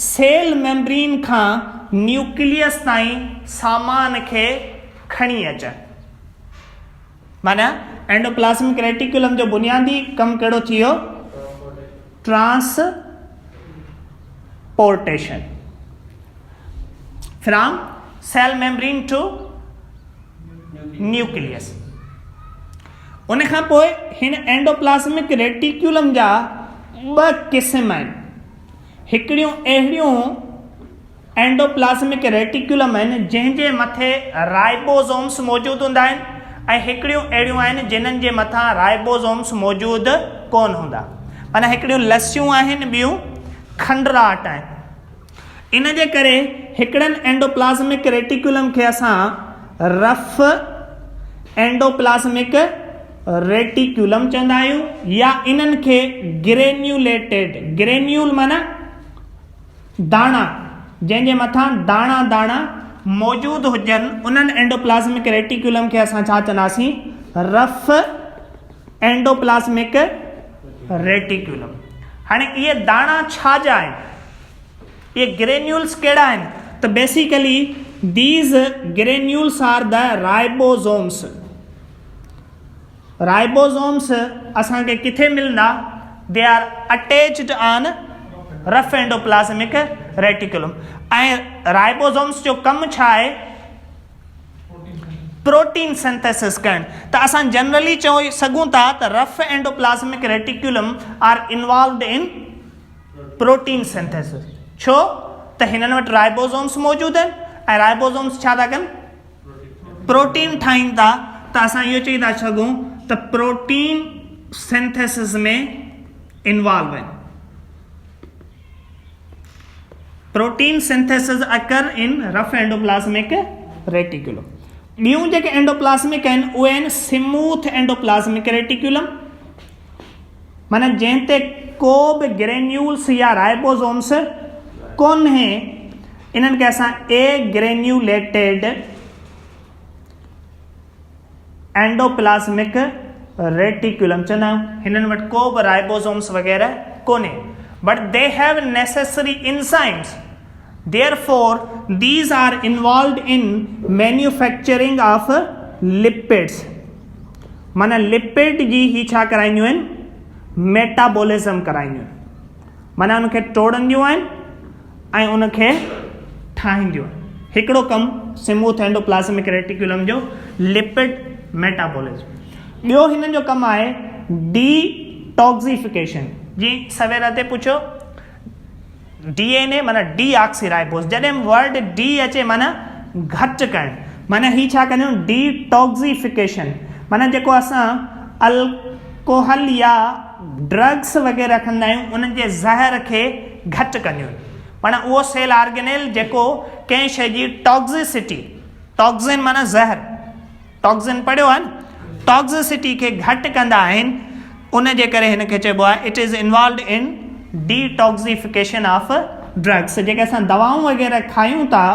सेल मेम्ब्रेन खां न्यूक्लियस ताईं सामान खे खणी अचणु माना एंडोप्लाज्मिक रेटिकुलम जो बुनियादी कमु कहिड़ो थी वियो transportation from cell membrane to nucleus उन खां पोइ हिन एंडोप्लाज्मिक रेटिकुलम जा ॿ क़िस्म आहिनि हिकिड़ियूं अहिड़ियूं एंडोप्लाज्मिक रेटिकुलम आहिनि जंहिंजे मथे राइबोसोम्स मौजूदु हूंदा आहिनि ऐं हिकिड़ियूं अहिड़ियूं आहिनि जिन्हनि जे मथां राइबोसोम्स मौजूदु कोन हूंदा माना हिकिड़ियूं लसियूं आहिनि ॿियूं खंडराट आहिनि इन जे करे हिकिड़नि एंडोप्लाज्मिक रेटिकुलम खे असां रफ एंडोप्लाज्मिक रेटिकुलम चवंदा आहियूं या इन्हनि खे ग्रेन्यूलेटेड ग्रेन्यूल माना दाणा जंहिंजे मथां दाणा दाणा मौजूदु हुजनि उन्हनि एंडोप्लाज्मिक रेटिकुलम खे असां छा चवंदासीं रफ एंडोप्लाज्मिक रेटिकुलम हाणे इहे दाणा छा जा आहिनि इहे ग्रेन्यूल्स कहिड़ा आहिनि त basically these granules are the ribosomes ribosomes असांखे किथे मिलंदा they are attached on rough endoplasmic reticulum ऐं राइबोसोम्स जो कमु छा आहे प्रोटीन सिंथेसिस करणु त असां जनरली चई सघूं था त rough endoplasmic reticulum are involved in protein synthesis छो त हिननि वटि राइबोसोम्स मौजूदु आहिनि ऐं राइबोसोम्स छा था कनि प्रोटीन ठाहीनि था त असां इहो चई था सघूं त प्रोटीन सिंथेसिस में इन्वॉल्व आहिनि प्रोटीन सिंथेसिस अकर इन रफ एंडोप्लाज्मिक रेटिकुलम ॿियूं जेके एंडोप्लाज्मिक आहिनि उहे आहिनि स्मूथ एंडोप्लाज्मिक रेटिकुलम माना जंहिं ते को बि ग्रेन्यूल्स या राइबोसोम्स कोन्हे इन्हनि खे असां ए ग्रेन्यूलेटेड एंडोप्लाज्मिक रेटिकुलम चवंदा आहियूं हिननि वटि को बि राइबोसोम्स वग़ैरह कोन्हे but they have necessary enzymes therefore these are involved in manufacturing of lipids माना लिपिड जी ही छा कराईंदियूं आहिनि मेटाबॉलिज्म कराईंदियूं आहिनि माना उनखे तोड़ंदियूं आहिनि ऐं उनखे ठाहींदियूं आहिनि हिकिड़ो कमु स्मूथ एंडोप्लाज्मिक रेटिकुलम जो लिपिड मेटाबॉलिज्म ॿियो हिननि जो कमु आहे डिटॉक्सिफिकेशन जी सवेर ते पुछो DNA माना डीऑक्सीराइबोस जॾहिं वर्ड डी अचे माना घटि करणु माना ही छा कंदा आहियूं डिटॉक्सिफिकेशन माना जेको असां अल्कोहल या ड्रग्स वग़ैरह रखंदा आहियूं उन्हनि जे ज़हर खे घटि कंदियूं माना उहो सेल ऑर्गेनेल जेको कंहिं शइ जी टॉक्सिसिटी टॉक्सिन माना ज़हर टॉक्सिन पढ़ियो आहे न टॉक्सिसिटी खे घटि कंदा आहिनि उन जे करे हिन खे चइबो आहे इट इज़ इन्वॉल्वड इन डिटॉक्सिफिकेशन ऑफ ड्रग्स जेके असां दवाऊं वग़ैरह खायूं था,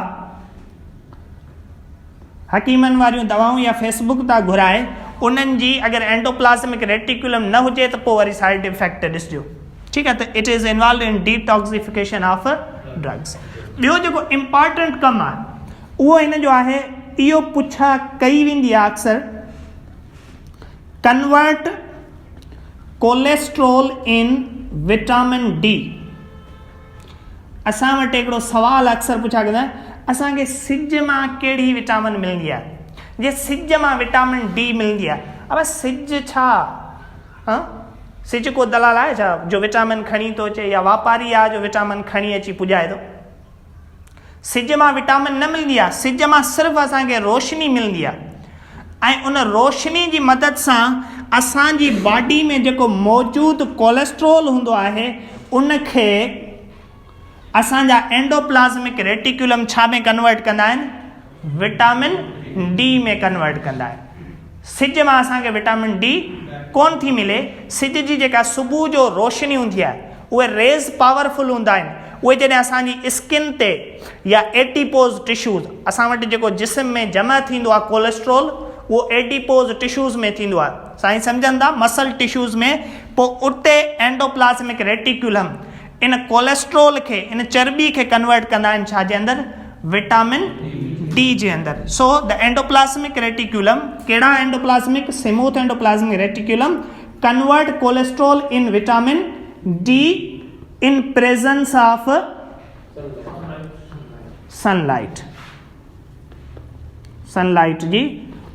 हकीमनि वारियूं दवाऊं या फेसबुक था घुराए, उन्हनि जी अगरि एंडोप्लाज़मिक रेटिकुलम न हुजे त पोइ वरी साइड इफेक्ट ॾिसजो, ठीकु आहे। त it is involve in detoxification of drugs. ॿियो जेको इम्पॉर्टेंट कमु आहे उहो हिन जो आहे, इहो पुछा कई वेंदी आहे अक्सर, convert cholesterol in vitamin D. असां वटि हिकिड़ो सुवालु अक्सर पुछा कंदा आहिनि, असांखे सिज मां कहिड़ी विटामिन मिलंदी आहे? जे सिज मां विटामिन डी मिलंदी आहे, अब सिज छा? सिज को दलाल आहे छा जो विटामिन खणी थो अचे, या वापारी आहे जो विटामिन खणी अची पुॼाए थो? सिज मां विटामिन न मिलंदी आहे, सिज मां सिर्फ़ु असांखे रोशनी मिलंदी आहे, ऐं उन रोशनी जी मदद सां असांजी बॉडी में जेको मौजूदु कोलेस्ट्रोल हूंदो आहे उनखे असांजा एंडोप्लाज़मिक रेटिकुलम छा में कन्वर्ट कंदा आहिनि? विटामिन डी में कन्वर्ट कंदा आहिनि। सिज मां असांखे विटामिन डी कोन थी मिले। सिज जी जेका सुबुह जो रोशनी हूंदी आहे उहे रेज़ पावरफुल हूंदा आहिनि। उहे जॾहिं असांजी स्किन ते या एडिपोज टिश्यूज़, असां वटि जेको जिस्म में जमा थींदो आहे कोलेस्ट्रोल, उहो एडिपोज टिश्यूज़ में थींदो आहे, साईं सम्झनि था, मसल टिश्यूज़ में। पोइ उते एंडोप्लाज़मिक रेटिकुलम इन कोलेस्ट्रोल खे, इन चर्बी खे कन्वर्ट कंदा आहिनि छाजे अंदरि? विटामिन डी जे अंदरि। सो द एंडोप्लाज़मिक रेटिकुलम, कहिड़ा endoplasmic? Smooth endoplasmic reticulum convert cholesterol in vitamin D in presence of sunlight जी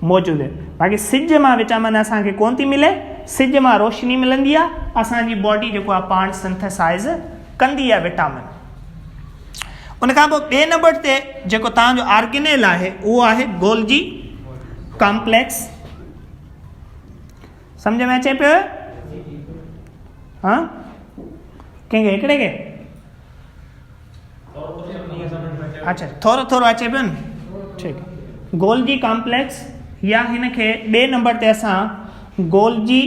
मौजूद है। बाक़ी सिज मां विटामिन असांखे कोन थी मिले, सिज मां रोशनी मिलंदी आहे, असांजी बॉडी जेको आहे पाण सिंथेसाइज़ कंदी आहे विटामिन। उनखां पोइ ॿिए नंबर ते जेको तव्हांजो आर्गेनेल आहे उहो आहे गोल्जी कॉम्प्लेक्स। सम्झ में अचे पियो? हाँ, कंहिंखे हिकिड़े खे? अच्छा, थोरो थोरो अचे पियो न, ठीकु। गोल्जी कॉम्प्लेक्स, या हिन खे ॿिए नंबर ते असां गोल्जी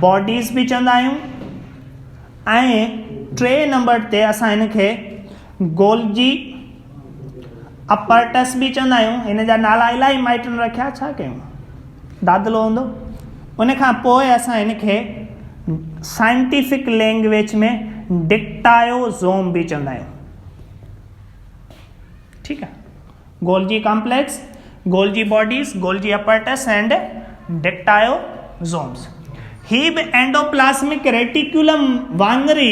बॉडीज़ बि चवंदा आहियूं, ऐं टे नंबर ते असां हिन खे गोल्जी अपरटस बि चवंदा आहियूं। हिन जा नाला इलाही माइटनि रखिया, छा कयूं, दादलो हूंदो। उनखां पोइ असां हिन खे साइंटिफिक लैंग्वेज में डिक्टायोज़ोम बि चवंदा आहियूं, ठीकु आहे। Golgi complex, Golgi bodies, Golgi apparatus and dictyosomes. ही बि एंडोप्लाज़मिक रेटिकुलम वांगुरु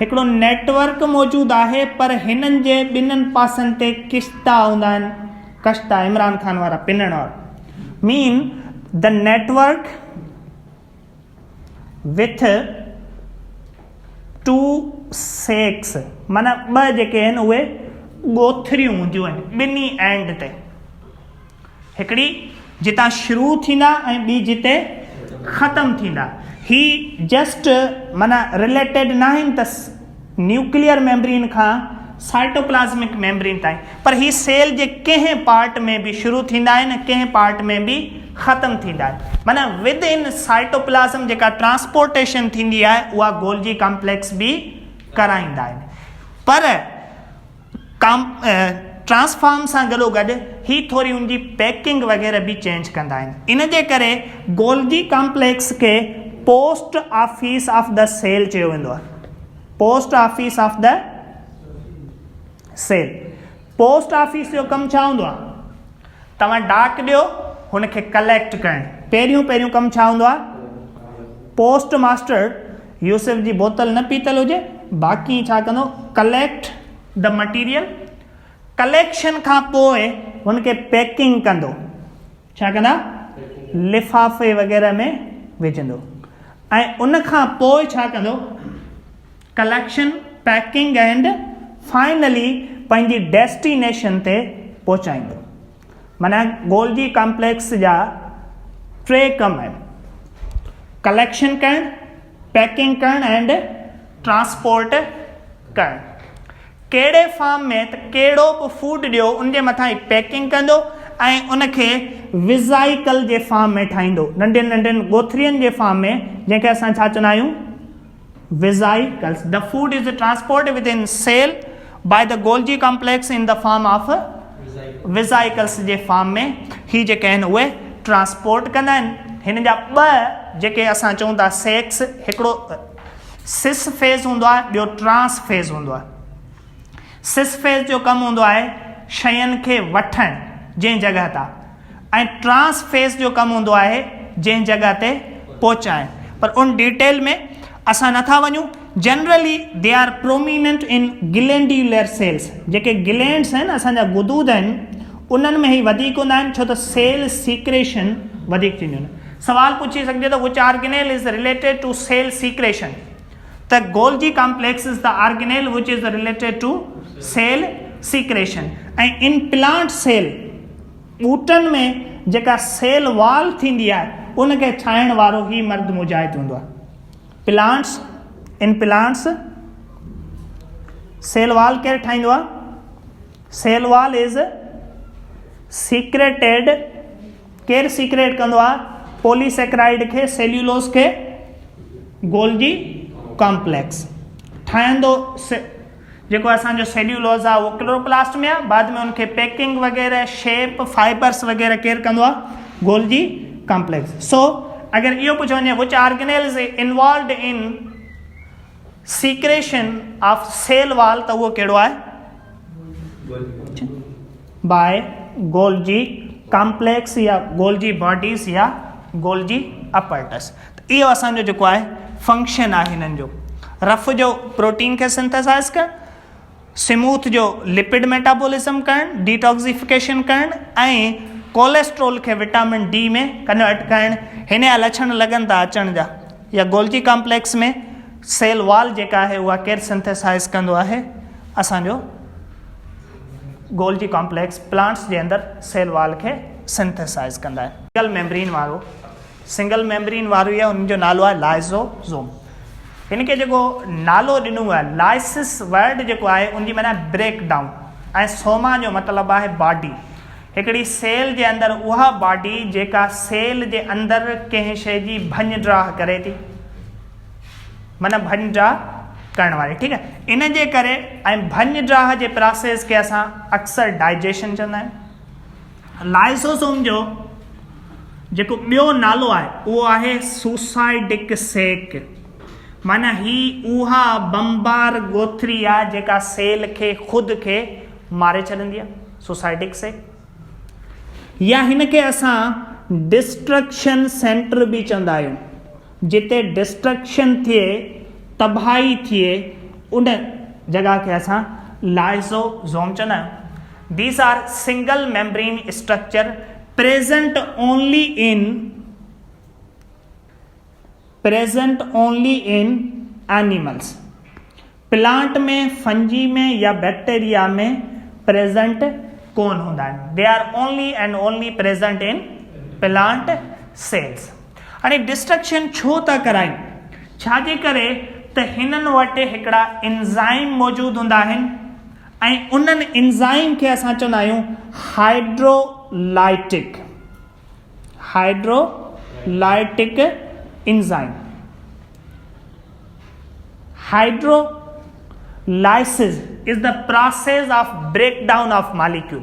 हिकिड़ो नेटवर्क मौजूदु आहे, पर हिननि जे ॿिन्हिनि पासनि ते किश्ता हूंदा आहिनि। कश्ता इमरान खान वारा पिनण वारा, mean the network with two sacs, माना ॿ जेके आहिनि उहे ॻोथरियूं हूंदियूं आहिनि ॿिन्ही एंड ते, हिकिड़ी जितां शुरू थींदा ऐं ॿी जिते ख़तमु थींदा। ही जस्ट माना रिलेटेड न आहिनि त न्यूक्लियर मेम्ब्रेन खां साइटोप्लाज़मिक मेम्ब्रेन ताईं, पर ही सेल जे कंहिं पार्ट में बि शुरू थींदा आहिनि, कंहिं पार्ट में बि ख़तमु थींदा आहिनि। माना विद इन साइटोप्लाज़म जेका ट्रांसपोर्टेशन थींदी आहे उहा गोल्जी कॉम्प्लेक्स बि कराईंदा आहिनि। पर ट्रांसफॉर्म सां गॾोगॾु ही थोरी उनजी पैकिंग वग़ैरह बि चेंज कंदा आहिनि। इन जे करे गोल्जी कॉम्प्लेक्स खे post office of the cell चयो वेंदो आहे। Post office of the cell. Post office जो कमु छा हूंदो आहे? तव्हां डाक ॾियो, हुनखे कलेक्ट करणु। पहिरियों कमु छा हूंदो आहे? पोस्ट मास्टर यूसुफ जी बोतल न पीतल हुजे, बाक़ी छा कंदो? Collect the material. कलेक्शन खां पोइ हुनखे पैकिंग कंदो। छा कंदा? लिफ़ाफ़े वग़ैरह में विझंदो। ऐं उन खां पोइ छा कंदो? कलेक्शन, पैकिंग एंड फाइनली पंहिंजी डेस्टिनेशन ते पहुचाईंदो। माना गोल्जी कॉम्प्लेक्स जा टे कम आहिनि: कलेक्शन करणु, पैकिंग करणु एंड ट्रांसपोर्ट करणु। कहिड़े फॉर्म में त कहिड़ो बि फूड ॾियो उनजे मथां ई पैकिंग कंदो ऐं उनखे विज़ाइकल जे फॉर्म में ठाहींदो, नंढनि ॻोथरियुनि जे फॉर्म में, जंहिंखे असां छा चवंदा आहियूं? vesicles. The food is transported within cell by the Golgi complex in the form of vesicles J form में ही जेके आहिनि उहे ट्रांसपोर्ट कंदा आहिनि। हिन जा ॿ जेके असां चऊं था सेक्स, हिकिड़ो सिस फेज़ हूंदो आहे, ॿियो ट्रांस फेज़ हूंदो आहे। सिस फेज़ जो कमु हूंदो आहे शयुनि खे वठणु जंहिं जॻह तां, ऐं ट्रांस फेज़ जो कमु हूंदो आहे जंहिं जॻह ते पहुचाइण। पर उन डिटेल में असां नथा वञूं। Generally they are prominent in गिलेंड्यूलर sales. जेके गिलैंड्स आहिनि असांजा गुदूद आहिनि उन्हनि में ई वधीक हूंदा आहिनि, छो त सेल सीक्रेशन वधीक थींदियूं आहिनि। सवाल पुछी सघिजे त which organelle is related to cell secretion, त Golgi complex is the organelle which is related to cell secretion. ऐं इन प्लांट सेल, ॿूटनि में जेका सेल वॉल थींदी आहे उनखे ठाहिण वारो ई मर्द मुजाहिद हूंदो आहे। Plants, in plants sale wall केरु ठाहींदो आहे? Cell wall is secreted. केरु सीक्रेट कंदो आहे? पॉलीसेक्राइड खे, सेल्यूलोस खे गोल्जी कॉम्प्लेक्स ठाहींदो। जेको असांजो सेल्यूलोस आहे उहो क्लोरोप्लास्ट में आहे, बाद में उनखे पैकिंग वग़ैरह, शेप, फाइबर्स वग़ैरह केरु कंदो आहे? Golgi complex. सो अगरि इहो पुछो वञे which organelle is involved in secretion of cell wall, त उहो कहिड़ो आहे? बाय गोल्जी कॉम्प्लेक्स या गोल्जी बॉडीज़ या गोल्जी अपरटस। त इहो असांजो जेको आहे फंक्शन आहे हिननि जो। रफ जो प्रोटीन खे सिंथेसाइज़ करणु, स्मूथ जो लिपिड मेटाबॉलिज्म करणु, डिटॉक्सिफिकेशन करणु, ऐं कोलेस्ट्रोल खे विटामिन डी में कन्वर्ट करणु। हिन जा लक्षण लॻनि था अचण जा। या गोल्जी कॉम्प्लेक्स में सेल वॉल जेका आहे उहा केरु सिंथेसाइज़ कंदो आहे? असांजो गोल्जी कॉम्प्लेक्स प्लांट्स जे अंदरि सेल वॉल खे सिंथेसाइज़ कंदा आहिनि। सिंगल मेम्ब्रेन वारो ई आहे, हुनजो नालो आहे लाइज़ोज़ोम। हिनखे जेको नालो ॾिनो आहे लाइसिस वर्ड जेको आहे उनजी माना ब्रेक डाउन, ऐं सोमा जो मतिलबु आहे बॉडी। हिकिड़ी सेल जे अंदरि उहा बॉडी जेका सेल जे अंदरि कंहिं शइ जी भञ-ड्राह करे थी, माना भञ-ड्राह करण वारी। ठीकु आहे, इन जे करे ऐं भञ-ड्राह जे प्रोसेस खे असां अक्सर डाइजेशन चवंदा आहियूं। लाइसोसोम जो जेको ॿियो नालो आहे उहो आहे सुसाइडिक सेक। माना ही उहा बम्बार गोथरी आहे जेका सेल खे ख़ुदि खे मारे छॾंदी आहे, सुसाइडिक सेक। या हिनखे असां डिस्ट्रक्शन सेंटर बि चवंदा आहियूं, जिते डिस्ट्रक्शन थिए, तबाही थिए, उन जॻह खे असां लाइसोसोम चवंदा आहियूं। These are single membrane structure present only in animals। Plant में, फंजी में या बैक्टीरिया में प्रेजेंट कोन हूंदा आहिनि। They are only and only present in plant cells. हाणे डिस्ट्रक्शन छो था कराइनि? छाजे करे त हिननि वटि हिकिड़ा एंजाइम मौजूदु हूंदा आहिनि, ऐं उन्हनि एंजाइम खे असां चवंदा आहियूं hydrolytic enzyme. Hydrolysis is the process of break down of molecule,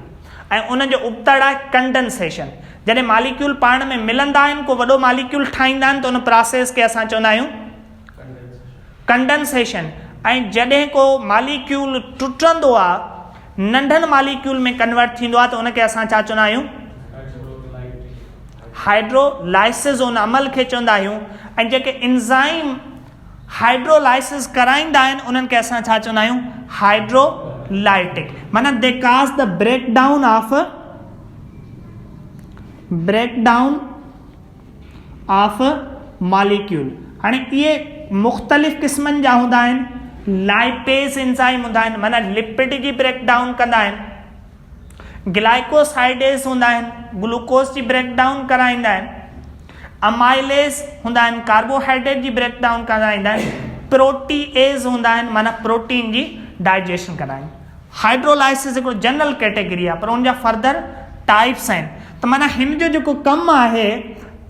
ऐं उनजो उपतड़ आहे कंडेंसेशन। जॾहिं मॉलिक्यूल पाण में मिलंदा आहिनि, को वॾो मॉलिक्यूल ठाहींदा आहिनि, त उन प्रोसेस खे असां चवंदा आहियूं कंडेंसेशन। ऐं जॾहिं को मॉलिक्यूल टुटंदो आहे, नंढनि मॉलिक्यूल में कन्वर्ट थींदो आहे, त उनखे असां छा चवंदा आहियूं? हाइड्रोलाइसिस उन अमल खे चवंदा आहियूं। ऐं जेके एंजाइम हाइड्रोलाइसिस कराईंदा आहिनि उन्हनि खे असां छा चवंदा आहियूं? हाइड्रोलाइटिक। माना they cause the break down of molecule. हाणे इहे मुख़्तलिफ़ क़िस्मनि जा हूंदा आहिनि। लाइपेज एंजाइम हूंदा आहिनि, माना लिपिड जी ब्रेक डाउन कंदा आहिनि। ग्लाइकोसाइडेज हूंदा आहिनि, ग्लूकोज जी ब्रेक डाउन कराईंदा आहिनि। अमाइलेज हूंदा आहिनि, कार्बोहाइड्रेट जी ब्रेक डाउन कराईंदा आहिनि। प्रोटीएज हूंदा आहिनि, माना प्रोटीन जी डाइजेशन कराइनि। हाइड्रोलाइसिस हिकिड़ो जनरल कैटेगरी आहे, पर उनजा फर्दर टाइप्स आहिनि। त माना हिन जो जेको कमु आहे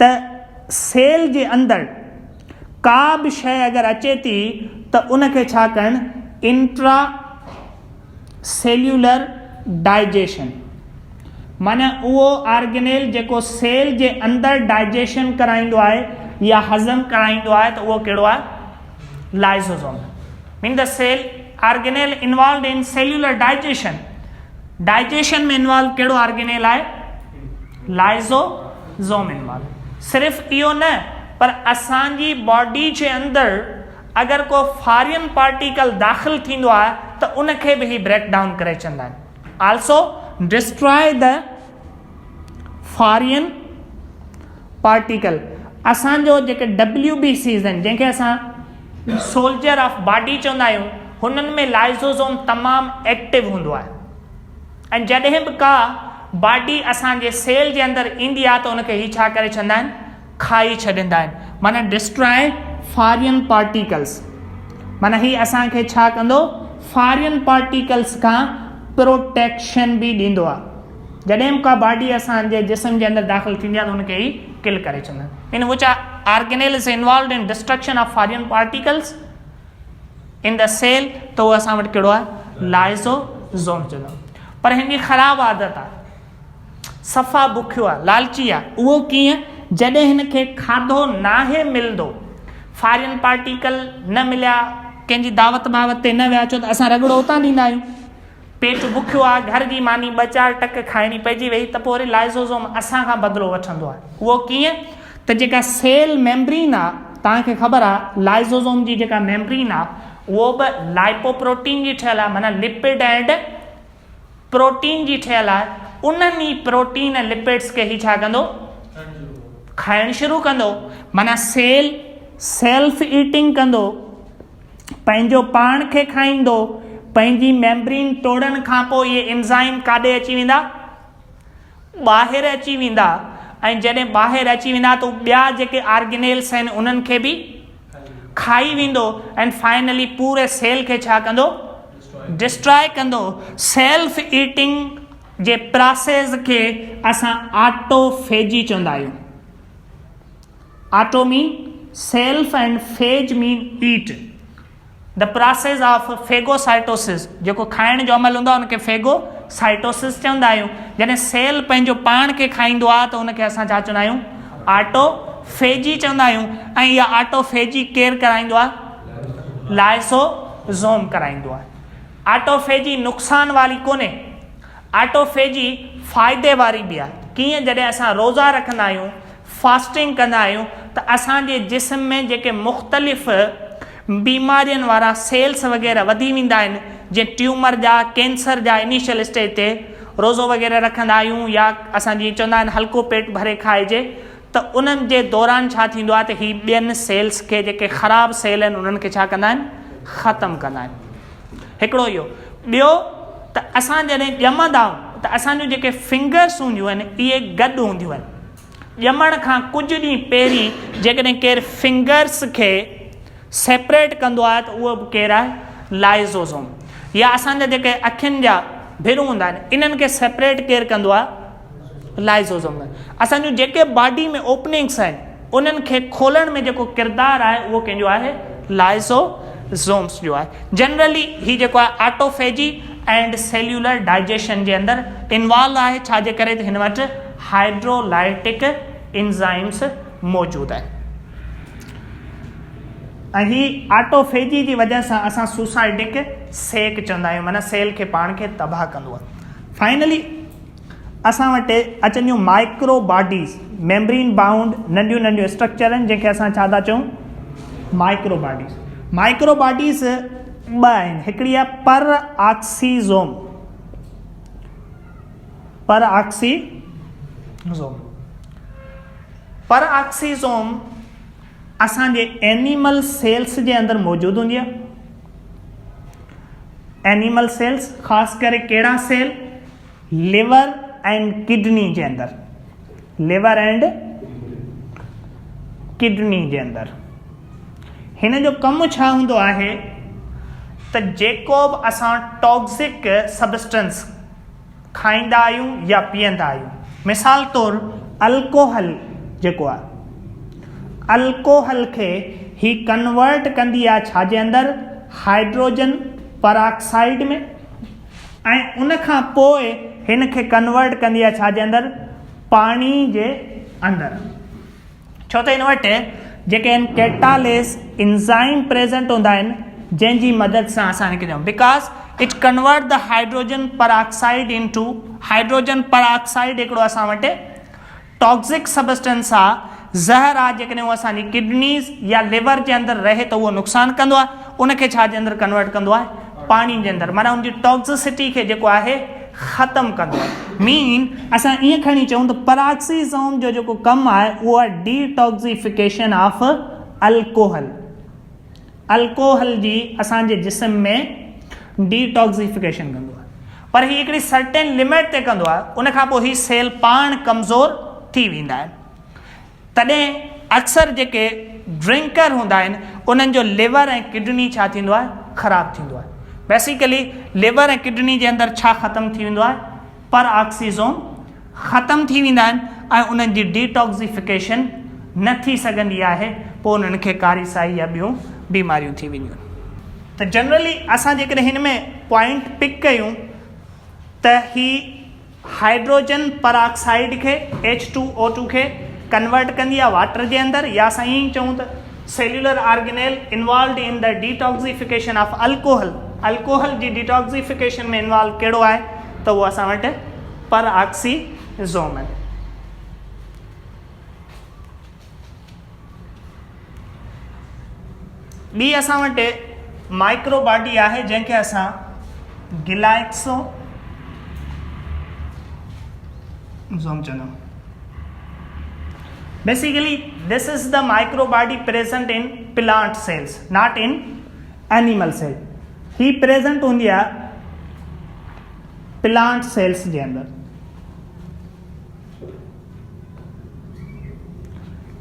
त सेल जे अंदरि का बि शइ अगरि अचे थी त उनखे छा करणु, इंट्रा सेल्यूलर डाइजेशन, माना उहो ऑर्गेनेल जेको सेल जे अंदरि डाइजेशन कराईंदो आहे या हज़म कराईंदो आहे त उहो कहिड़ो आहे, lysosome. Mean the cell organelle involve in cellular digestion, digestion में इन्वॉल्व कहिड़ो ऑर्गेनेल आहे, लाइसोसोम इन्वॉल्व। सिर्फ़ इहो न, पर असांजी बॉडी जे अंदरि अगरि को फॉरेन पार्टिकल दाख़िल थींदो आहे त उनखे बि ही ब्रेक डाउन करे चवंदा आहिनि। Also destroy the foreign particle. असांजो जेके WBCs आहिनि, जंहिंखे असां सोल्जर ऑफ बॉडी चवंदा आहियूं, हुननि में लाइसोसोम तमामु एक्टिव हूंदो आहे। ऐं जॾहिं बि का बॉडी असांजे सेल जे अंदरि ईंदी आहे त उनखे ही छा करे छॾंदा आहिनि, खाई छॾींदा आहिनि, माना डिस्ट्रॉय फॉरेन पार्टिकल्स। माना ही असांखे छा कंदो, फॉरेन पार्टिकल्स खां प्रोटेक्शन बि ॾींदो आहे। जॾहिं बि का बॉडी असांजे जिस्म जे अंदरि दाख़िल थींदी आहे त उनखे ही किल करे छॾंदा आहिनि। In which organelle is involve in destruction of foreign particles in the cell, त उहो असां वटि कहिड़ो आहे, लाइसोसोम चवंदा आहियूं। पर हिन जी ख़राबु आदत आहे, सफ़ा बुखियो आहे, लालची आहे। उहो कीअं, जॾहिं हिन खे खाधो नाहे मिलंदो, फॉरेन पार्टिकल न मिलिया, कंहिंजी दावत बावत ते न विया, छो त असां रगड़ो उतां ॾींदा आहियूं, पेट बुखियो आहे, घर जी मानी 2-4 टक खाइणी पइजी वई, त पोइ वरी लाइसोसोम असां खां बदिलो वठंदो आहे। उहो कीअं, त जेका सेल मेम्ब्रेन आहे, तव्हांखे ख़बर आहे लाइसोसोम जी जेका मेम्ब्रेन आहे उहो बि लाइपोप्रोटीन जी ठहियलु आहे, माना लिपिड एंड प्रोटीन जी ठहियलु आहे। उन्हनि ई प्रोटीन ऐं लिपिड्स खे ही छा कंदो, खाइणु शुरू कंदो, माना सेल सेल्फ ईटिंग कंदो, पंहिंजो पाण खे खाईंदो, पंहिंजी मेम्ब्रेन तोड़ण खां पोइ इहे एंजाइम काॾे अची वेंदा, ॿाहिरि अची वेंदा, ऐं जॾहिं ॿाहिरि अची वेंदा त ॿिया जेके ऑर्गेनेल्स आहिनि उन्हनि खे बि खाई वेंदो, एंड फाइनली पूरे सेल खे छा कंदो, डिस्ट्रॉय कंदो। सेल्फ ईटिंग जे प्रोसेस खे असां ऑटोफेजी चवंदा आहियूं। Auto mean self and phase mean eat. The process of phagocytosis, जेको खाइण जो अमल हूंदो आहे उनखे फेगोसाइटोसिस चवंदा आहियूं। जॾहिं सेल पंहिंजो पाण खे खाईंदो आहे त उनखे असां छा चवंदा आहियूं, ऑटोफेजी चवंदा आहियूं। ऐं इहा ऑटोफेजी केरु कराईंदो आहे, लाइसोसोम कराईंदो आहे। ऑटोफेजी नुक़सान वारी कोन्हे, ऑटोफेजी फ़ाइदे वारी बि आहे। कीअं, जॾहिं असां रोज़ा रखंदा आहियूं, फास्टिंग कंदा आहियूं, त असांजे जिस्म में जेके मुख़्तलिफ़ बीमारियुनि वारा सेल्स वग़ैरह वधी वेंदा आहिनि, जीअं ट्यूमर जा, कैंसर जा इनिशियल स्टेज ते रोज़ो वग़ैरह रखंदा आहियूं, या असां जीअं चवंदा आहिनि हल्को पेट भरे खाइजे, त उन्हनि जे दौरान छा थींदो आहे त ही ॿियनि सेल्स खे, जेके ख़राबु सेल आहिनि उन्हनि खे छा कंदा आहिनि, ख़तमु कंदा आहिनि। हिकिड़ो इहो। ॿियो त असां जॾहिं ॼमंदा आहियूं त असांजूं जेके फिंगर्स हूंदियूं आहिनि इहे गॾु हूंदियूं आहिनि। ॼमण खां कुझु ॾींहं पहिरीं जेकॾहिं केरु फिंगर्स खे सेपरेट कंदो आहे त उहो बि केरु आहे, लाइसोसोम। या असांजा जेके अखियुनि जा भिरूं हूंदा आहिनि, इन्हनि खे सेपरेट केरु कंदो आहे, लाइसोसोम। असांजूं जेके बॉडी में ओपनिंग्स आहिनि उन्हनि खे खोलण में जेको किरदारु आहे उहो कंहिंजो आहे, लाइसोसोम्स जो आहे। जनरली ही जेको आहे ऑटोफेजी एंड सेल्यूलर डाइजेशन जे अंदरि इन्वॉल्व आहे। छाजे करे त हिन वटि हाइड्रोलाइटिक एंजाइम्स मौजूदु आहिनि। ऐं ही ऑटोफेजी जी वजह सां असां सुसाइडिक सेक चवंदा आहियूं, माना सेल खे पाण खे तबाह कंदो आहे। फाइनली असां वटि अचंदियूं माइक्रो बॉडीज़, मेम्ब्रेन बाउंड नंढियूं नंढियूं स्ट्रक्चर आहिनि, जंहिंखे असां छा था चऊं, माइक्रो बॉडीज़। माइक्रो बॉडीज़ ॿ आहिनि, हिकिड़ी आहे पर ऑक्सीज़ोम, पर ऑक्सीज़ोम। पर ऑक्सीज़ोम असांजे एनिमल सेल्स जे अंदरि मौजूदु हूंदी आहे। एनिमल सेल्स ख़ासि करे कहिड़ा सेल, लिवर एंड किडनी जे अंदरि, लिवर एंड किडनी जे अंदरि। हिन जो कमु छा हूंदो आहे त जेको बि असां टॉक्सिक सब्सटेंस खाईंदा आहियूं या पीअंदा आहियूं, मिसाल तौरु अल्कोहल जेको आहे, अल्कोहल खे ही कन्वर्ट कंदी आहे छाजे अंदरि, हाइड्रोजन परऑक्साइड में, ऐं उन खां पोइ हिन खे कन्वर्ट कंदी आहे छाजे अंदरि, पाणी जे अंदरि। छो त हिन वटि जेके आहिनि कैटालिस एंजाइम प्रेजेंट हूंदा आहिनि, जंहिंजी मदद सां असां हिनखे चऊं, because it convert the hydrogen peroxide into, hydrogen peroxide हिकिड़ो असां वटि टॉक्सिक सबस्टेंस आहे, ज़हर आहे, जेकॾहिं उहो असांजी किडनीज़ या लिवर जे अंदरि रहे त उहो नुक़सानु कंदो आहे, उनखे छाजे अंदरि कन्वर्ट कंदो आहे, पाणी जे अंदरि, माना उनजी टॉक्सिसिटी खे जेको आहे ख़तमु कंदो आहे। मीन असां ईअं खणी चऊं त पैराक्सीज़ोम जो जेको कमु आहे उहो आहे डिटॉक्सिफिकेशन ऑफ अल्कोहल। अल्कोहल जी असांजे जिस्म में डिटॉक्सिफिकेशन कंदो आहे, पर हीअ हिकिड़ी सर्टेन लिमिट ते कंदो आहे, उनखां पोइ हीअ सेल पाण कमज़ोर थी वेंदा आहिनि। तॾहिं अक्सर जेके ड्रिंकर हूंदा आहिनि उन्हनि जो लिवर ऐं किडनी छा थींदो आहे, ख़राबु थींदो आहे। बेसिकली लिवर ऐं किडनी जे अंदरि छा ख़तमु थी वेंदो आहे, परऑक्सीज़ोम ख़तमु थी वेंदा आहिनि ऐं उन्हनि जी डिटॉक्सिफिकेशन न थी सघंदी आहे, पोइ उन्हनि खे कारीसाई या ॿियूं बीमारियूं थी वेंदियूं आहिनि। त जनरली असां जेकॾहिं हिन में पॉइंट पिक कयूं त ही हाइड्रोजन परऑक्साइड खे H2O2 खे कन्वर्ट कंदी आहे वाटर जे अंदरि, या असां ईअं चऊं त cellular organelle involved in the detoxification of alcohol. Alcohol जी डिटॉक्सिफिकेशन में इन्वॉल्व कहिड़ो आहे त उहो असां वटि परऑक्सीज़ोम आहे। ॿी असां वटि माइक्रो बॉडी आहे जंहिंखे असां गिलाइक्सोज़ोम चवंदा आहियूं। Basically, this is the microbody present in plant cells, not in animal cell. ही present हूंदी आहे plant cells जे अंदरि।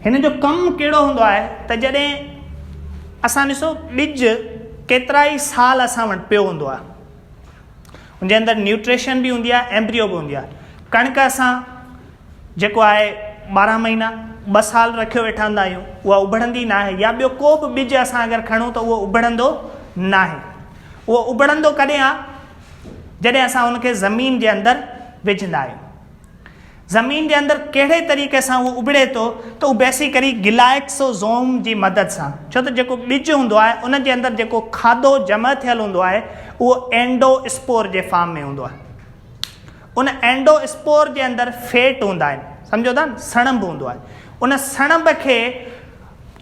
हिन जो कमु कहिड़ो हूंदो आहे त जॾहिं असां ॾिसो ॿिज केतिरा ई साल असां वटि पियो हूंदो आहे, हुनजे अंदरि न्यूट्रिशन बि हूंदी आहे, एम्ब्रियो बि हूंदी आहे। कणिक असां जेको आहे 12 महीना 2 साल रखियो वेठा हूंदा आहियूं, उहा उभड़ंदी न आहे, या ॿियो को बि ॿिज असां अगरि खणूं त उहो उभड़ंदो न आहे। उहो उभड़ंदो कॾहिं आहे, जॾहिं असां हुनखे ज़मीन जे अंदरि विझंदा आहियूं। ज़मीन जे अंदरि कहिड़े तरीक़े सां उहो उभड़े थो त उहो बेसिकली गिलाइक्सोज़ोम जी मदद सां, छो त जेको ॿिज हूंदो आहे उन जे अंदरि जेको खाधो जमा थियल हूंदो आहे उहो एंडोस्पोर जे फॉर्म में हूंदो आहे। उन एंडोस्पोर जे अंदरि फेट हूंदा आहिनि, सम्झो था न, सणंब हूंदो आहे। उन सणंब खे,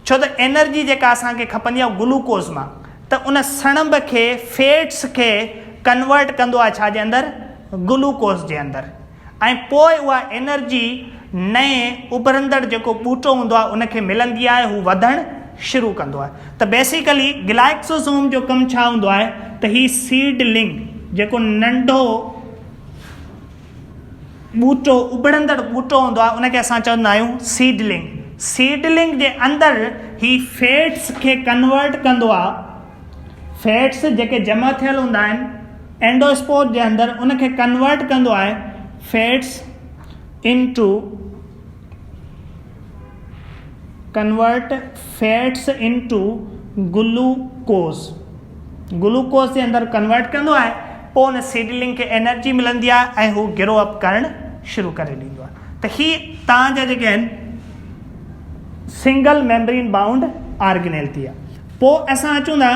छो त एनर्जी जेका असांखे खपंदी आहे ग्लूकोज़ मां, त उन सणंब खे फेट्स खे कन्वर्ट कंदो आहे छाजे अंदरि, ग्लूकोज़ जे अंदरि, ऐं पोइ उहा एनर्जी नए उभरंदड़ जेको ॿूटो हूंदो आहे उनखे मिलंदी आहे, हू वधणु शुरू कंदो आहे। त बेसिकली गिलाइक्सोज़ोम जो कमु छा हूंदो आहे त ही सीडलिंग, जेको नंढो ॿूटो, उभरंदड़ ॿूटो हूंदो आहे, उनखे असां चवंदा आहियूं सीडलिंग। सीडलिंग जे अंदरि ही फैट्स खे कन्वर्ट कंदो आहे, फैट्स जेके जमा थियल हूंदा आहिनि एंडोस्पोर जे अंदरि, उनखे कन्वर्ट कंदो आहे fats into, convert fats into glucose. Glucose जे अंदरि कन्वर्ट कंदो आहे, पोइ उन सीडलिंग खे एनर्जी मिलंदी आहे ऐं हू ग्रो अप करणु शुरू करे ॾींदो आहे। त ही तव्हांजा जेके आहिनि सिंगल मेम्ब्रेन बाउंड ऑर्गेनेल थी विया। पोइ असां अचूं था,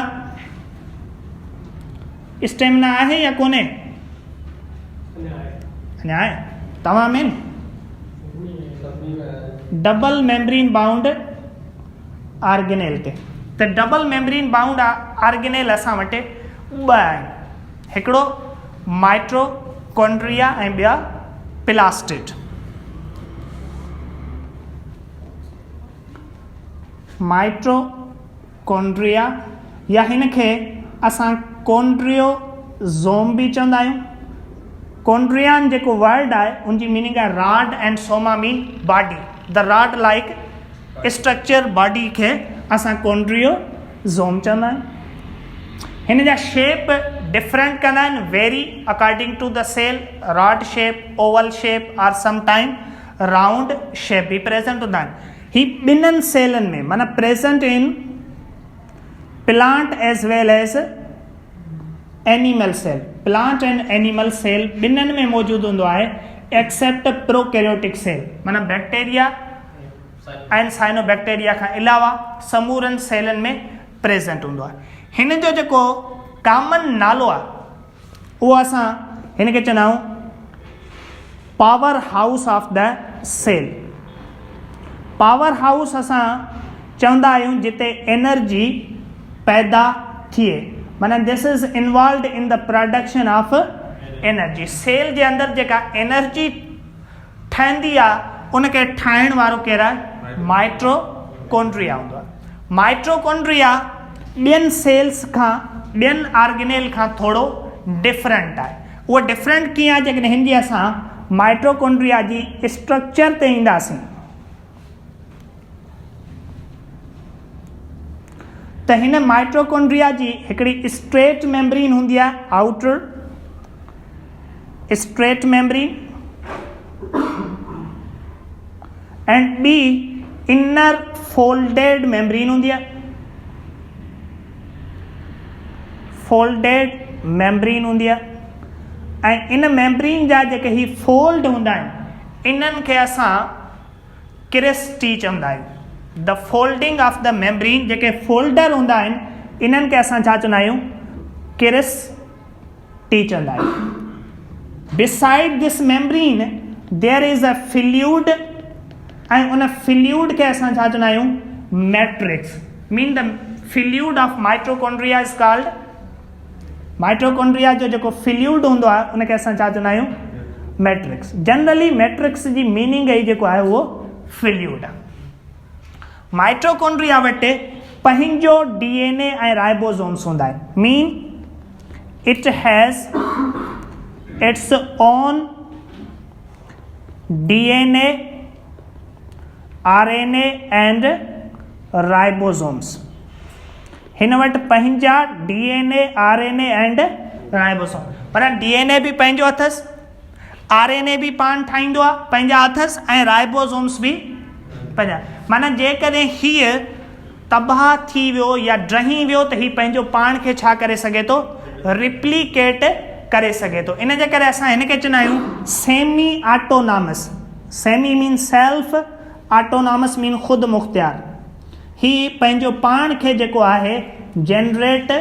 स्टेमिना आहे या कोन्हे? अञा आहे। तव्हां में डबल मेम्ब्रेन बाउंड ऑर्गेनेल ते, त डबल मेम्ब्रेन बाउंड ऑर्गेनेल असां वटि 2 आहिनि, हिकिड़ो माइट्रोकॉन्ड्रिया ऐं ॿिया प्लास्टिड। माइट्रोकॉन्ड्रिया या हिन खे असां कॉन्ड्रियोज़ोम बि चवंदा आहियूं। कॉन्ड्रियान जेको वर्ड आहे उनजी मीनिंग आहे rod and Soma mean body, the rod like structure body खे असां कॉन्ड्रियोज़ोम चवंदा आहियूं। हिन जा शेप डिफरेंट कंदा आहिनि, vary according to the cell, rod shape, oval shape और समटाइम राउंड शेप भी प्रेजेंट हूंदा आहिनि। ही ॿिन्हिनि सेलनि में, माना present in plant as well as animal cell. Plant and animal cell ॿिन्हिनि में मौजूदु हूंदो आहे एक्सेप्ट प्रोकैरियोटिक सेल, माना बैक्टीरिया एंड साइनोबैक्टीरिया खां अलावा समूरनि सेलनि में प्रेज़ेंट हूंदो आहे। हिन जो जेको कॉमन नालो आहे उहो असां हिन खे चवंदा आहियूं power house of the cell. Power house असां चवंदा आहियूं जिते एनर्जी पैदा थिए, माना this is involved in the production of energy. Cell जे अंदरि जेका एनर्जी ठहंदी आहे उनखे ठाहिण वारो केरु आहे? माइट्रोकॉन्ड्रिया हूंदो आहे। माइट्रोकॉन्ड्रिया ॿियनि सेल्स खां, ॿियनि ऑर्गेनेल खां थोरो डिफरेंट आहे। उहो डिफरेंट कीअं आहे? जेकॾहिं हिन जी असां माइट्रोकॉन्ड्रिया जी स्ट्रक्चर ते ईंदासीं त हिन माइट्रोकॉन्ड्रिया जी हिकिड़ी स्ट्रेट मेम्ब्रेन हूंदी आहे, आउटर स्ट्रेट मेम्ब्रेन, एंड ॿी इनर फोल्डेड मेम्ब्रेन हूंदी आहे। फोल्डेड मेम्ब्रेन हूंदी आहे ऐं इन मेम्ब्रेन जा जेके ही फोल्ड हूंदा आहिनि इन्हनि खे असां क्रिस्टी चवंदा आहियूं। The folding of the membrane, जेके फोल्डर हूंदा आहिनि इन्हनि खे असां छा चवंदा आहियूं? क्रिस्टी चवंदा आहियूं। Beside this membrane there is a fluid, ऐं उन फ्लूइड खे असां छा चवंदा आहियूं? Matrix. Mean the fluid of mitochondria is called, mitochondria जो जेको फ्लूइड हूंदो आहे उनखे असां छा चवंदा आहियूं? मैट्रिक्स। जनरली मैट्रिक्स जी मीनिंग ई जेको आहे उहो फ्लूइड आहे। माइट्रोकॉन्ड्रिया वटि पंहिंजो DNA ऐं राइबोसोम्स हूंदा आहिनि। Mean it has its own DNA, RNA and ribosomes. हिन वटि पंहिंजा DNA, RNA एंड राइबोसोम। पर DNA बि पंहिंजो अथसि, RNA बि पाण ठाहींदो आहे पंहिंजा अथसि, ऐं राइबोसोम्स बि पंहिंजा। माना जेकॾहिं हीअ तबाह थी वियो या ड्रही वियो त हीअ पंहिंजो पाण खे छा करे सघे थो? रिप्लिकेट करे सघे थो। इन जे करे असां हिन खे चवंदा आहियूं semi autonomous. Semi mean self, autonomous mean ख़ुदि मुख़्तियार। ही पंहिंजो पाण खे जेको आहे जनरेट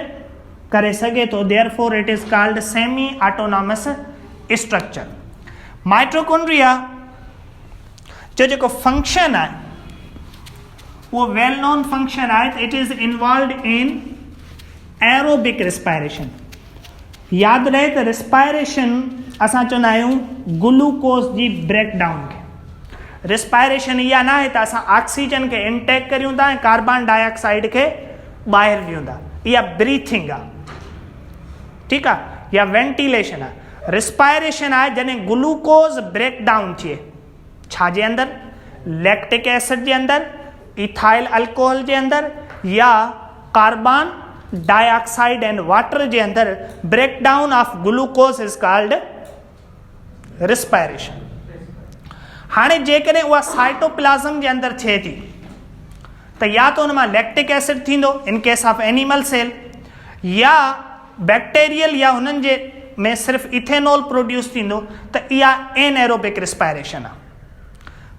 करे सघे थो, therefore it is called semi autonomous structure. Mitochondria जो जेको फंक्शन आहे वो वेल नोन फंक्शन आहे। It is involved in aerobic respiration. यादि रहे त रिस्पायरेशन असां चवंदा आहियूं ग्लूकोज जी ब्रेकडाउन खे। रिस्पायरेशन इहा न आहे त असां ऑक्सीजन खे इनटेक करियूं था ऐं कार्बन डाइऑक्साइड खे ॿाहिरि ॾियूं था, इहा ब्रीथिंग आहे, ठीकु आहे, या वेंटिलेशन आहे। रिस्पायरेशन आहे जॾहिं ग्लूकोज ब्रेकडाउन थिए, छाजे अंदरि? लैक्टिक एसिड जे अंदरि, इथाइल अल्कोहल जे अंदरि, या कार्बन डाइऑक्साइड एंड वाटर जे अंदरि breakdown of glucose is called respiration. हाणे जेकॾहिं उहा साइटोप्लाज़म जे अंदरि थिए थी त या त हुन मां लैक्टिक एसिड थींदो in case of animal cell, या बैक्टीरियल या हुननि जे में सिर्फ़ु इथेनॉल प्रोड्यूस थींदो त इहा एनएरोबिक रिस्पायरेशन आहे।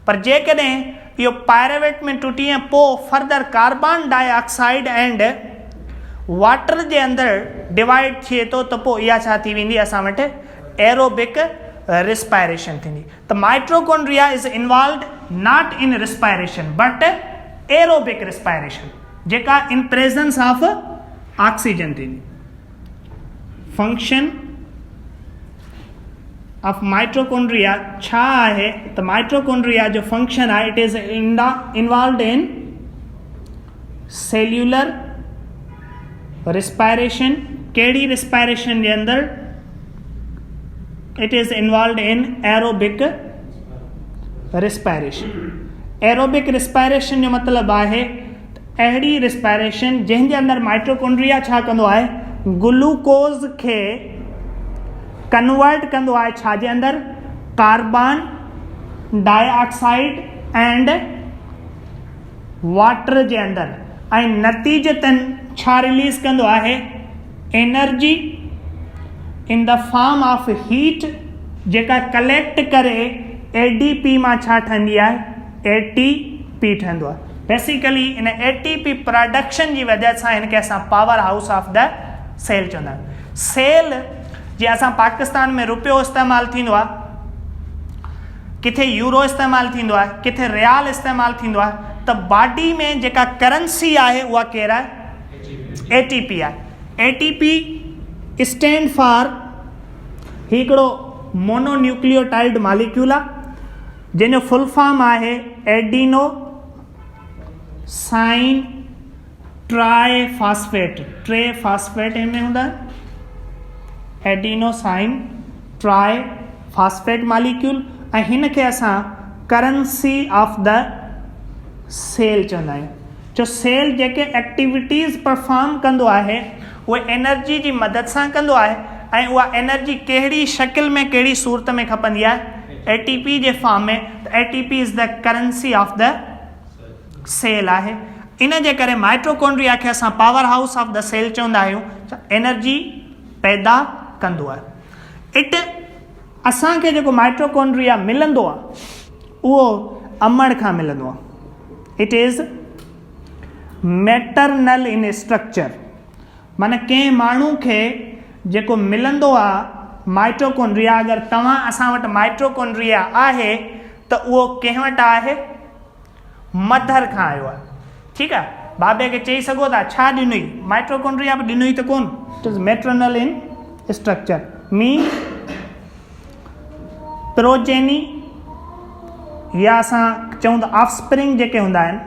पर जेकॾहिं इहो पायरेवेट में टुटी ऐं पोइ further carbon dioxide and water जे अंदरि डिवाइड थिए थो त पोइ इहा छा थी वेंदी? असां वटि एरोबिक रिस्पायरेशन थींदी। त mitochondria is involved not in respiration but aerobic respiration, जेका इन प्रेजेंस ऑफ ऑक्सीजन थींदी। फंक्शन ऑफ माइट्रोकॉन्ड्रिया छा आहे? त माइट्रोकॉन्ड्रिया जो फंक्शन आहे इट इज़ इन्वॉल्वड इन सेल्यूलर रिस्पायरेशन। कहिड़ी रिस्पायरेशन जे अंदरि? It is involved in aerobic respiration. Aerobic respiration जो मतिलबु आहे अहिड़ी रिस्पायरेशन जंहिंजे अंदरि माइट्रोकॉन्ड्रिया छा कंदो आहे? ग्लूकोज खे कन्वर्ट कंदो आहे छाजे अंदरि? कार्बन डाइऑक्साइड एंड वाटर जे अंदरि, ऐं नतीजतन छा रिलीज़ कंदो आहे, energy in the form of heat, जेका कलेक्ट करे ADP मां छा ठहंदी आहे, ATP ठहंदो आहे। बेसिकली इन ATP प्रोडक्शन जी वजह सां हिनखे असां power house of the cell चवंदा आहियूं। सेल जीअं असां पाकिस्तान में रुपयो इस्तेमालु थींदो आहे, किथे यूरो इस्तेमालु थींदो आहे, किथे रियाल इस्तेमालु थींदो आहे, त बॉडी में जेका करंसी आहे उहा कहिड़ा आहे, ATP आहे। ATP स्टैंड फॉर हिकिड़ो मोनोन्यूक्लियोटाइड मॉलिक्यूल आहे जंहिंजो फुल फॉर्म आहे एडिनो साइन ट्राई फॉस्फेट, टे फॉस्फेट हिन में हूंदा आहिनि, adenosine triphosphate molecule, ऐं हिन खे असां करंसी ऑफ द सेल चवंदा आहियूं। जो सेल जेके एक्टिविटीज़ परफॉर्म कंदो आहे उहे एनर्जी जी मदद सां कंदो आहे, ऐं उहा एनर्जी कहिड़ी शकिल में कहिड़ी सूरत में खपंदी आहे, ATP जे फॉर्म में। त ATP is the currency of the cell आहे। इन जे करे माइट्रोकॉन्ड्रिया खे असां power house of the cell चवंदा आहियूं, एनर्जी पैदा कंदो आहे। इट असांखे जेको माइट्रोकॉन्ड्रिया मिलंदो आहे उहो अमड़ खां मिलंदो आहे। इट इज़ मैटरनल इन स्ट्रक्चर, माना कंहिं माण्हू खे जेको मिलंदो आहे माइट्रोकॉन्ड्रिया, अगरि तव्हां असां वटि माइट्रोकॉन्ड्रिया आहे त उहो कंहिं वटि आहे, मदर खां आयो आहे। ठीकु आहे, बाबे खे चई सघो था छा ॾिनुई, माइट्रोकॉन्ड्रिया बि ॾिनुई त कोन, इट इज़ मैटरनल इन स्ट्रक्चर। मीन प्रोजेनी या असां चऊं त ऑफस्प्रिंग जेके हूंदा आहिनि,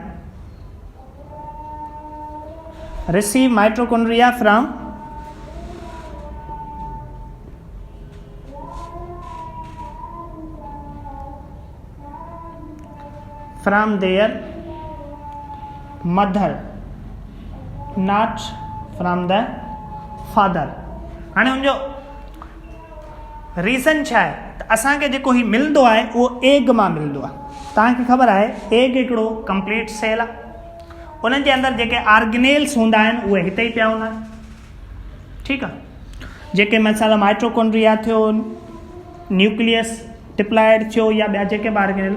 receive mitochondria from there mother, not from the father. हाणे हुनजो रीज़न छा आहे, त असांखे जेको ही मिलंदो आहे उहो एग मां मिलंदो आहे। तव्हांखे ख़बर आहे एग हिकिड़ो कंप्लीट सेल आहे, उन्हनि जे अंदरि जेके ऑर्गेनेल्स हूंदा आहिनि उहे हिते ई पिया हूंदा आहिनि। ठीकु आहे, जेके मसाला माइट्रोकॉन्ड्रिया थियो, न्यूक्लियस डिप्लॉइड थियो, या ॿिया जेके बि ऑर्गेनेल।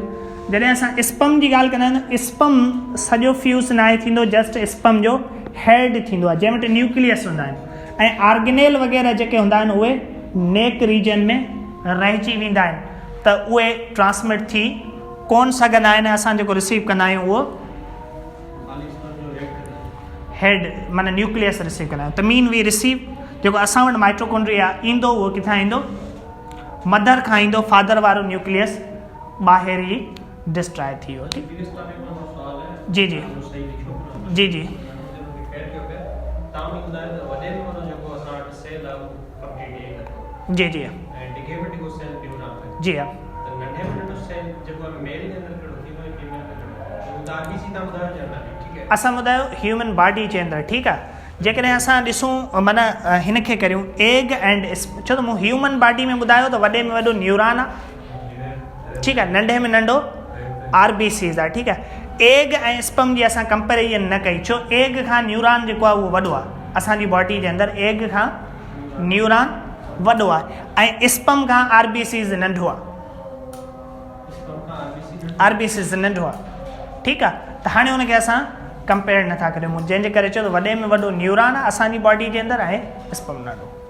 जॾहिं असां स्पम जी ॻाल्हि कंदा आहियूं, स्पम सॼो फ्यूज़ न आहे थींदो, जस्ट स्पम जो हेड थींदो आहे जंहिं वटि न्यूक्लियस हूंदा आहिनि, ऐं ऑर्गेनेल वग़ैरह जेके हूंदा आहिनि उहे नेक रीजन में रहिजी वेंदा आहिनि, त उहे ट्रांसमिट थी कोन सघंदा आहिनि। असां जेको रिसीव कंदा आहियूं उहो हेड माना न्यूक्लियस रिसीव कंदा आहियूं। त मीन वी रिसीव, जेको असां वटि माइट्रोकॉन्ड्रिया ईंदो उहो किथां ईंदो, मदर खां ईंदो, फादर वारो न्यूक्लियस ॿाहिरि ई डिस्ट्रॉय थी वियो। जी जी जी जी जी जी जी हाँ, असां ॿुधायो ह्यूमन बॉडी जे अंदरि। ठीकु आहे, जेकॾहिं असां ॾिसूं माना हिन खे करियूं एग एंड, छो त मूं ह्यूमन बॉडी में ॿुधायो त वॾे में वॾो न्यूरॉन आहे, ठीकु आहे, नंढे में नंढो RBCs आहे। ठीकु आहे, एग ऐं स्पम जी असां कंपेरिजन न कई, छो एग खां न्यूरॉन जेको आहे उहो वॾो आहे, असांजी बॉडी जे अंदरि एग खां न्यूरॉन वॾो आहे, ऐं स्पम खां RBCs नंढो आहे, RBCs नंढो आहे। ठीकु आहे, त हाणे हुनखे असां कंपेयर नथा करियूं, जंहिंजे करे चयो त वॾे में वॾो न्यूरॉन आहे असांजी बॉडी जे अंदरि, ऐं स्पम नंढो।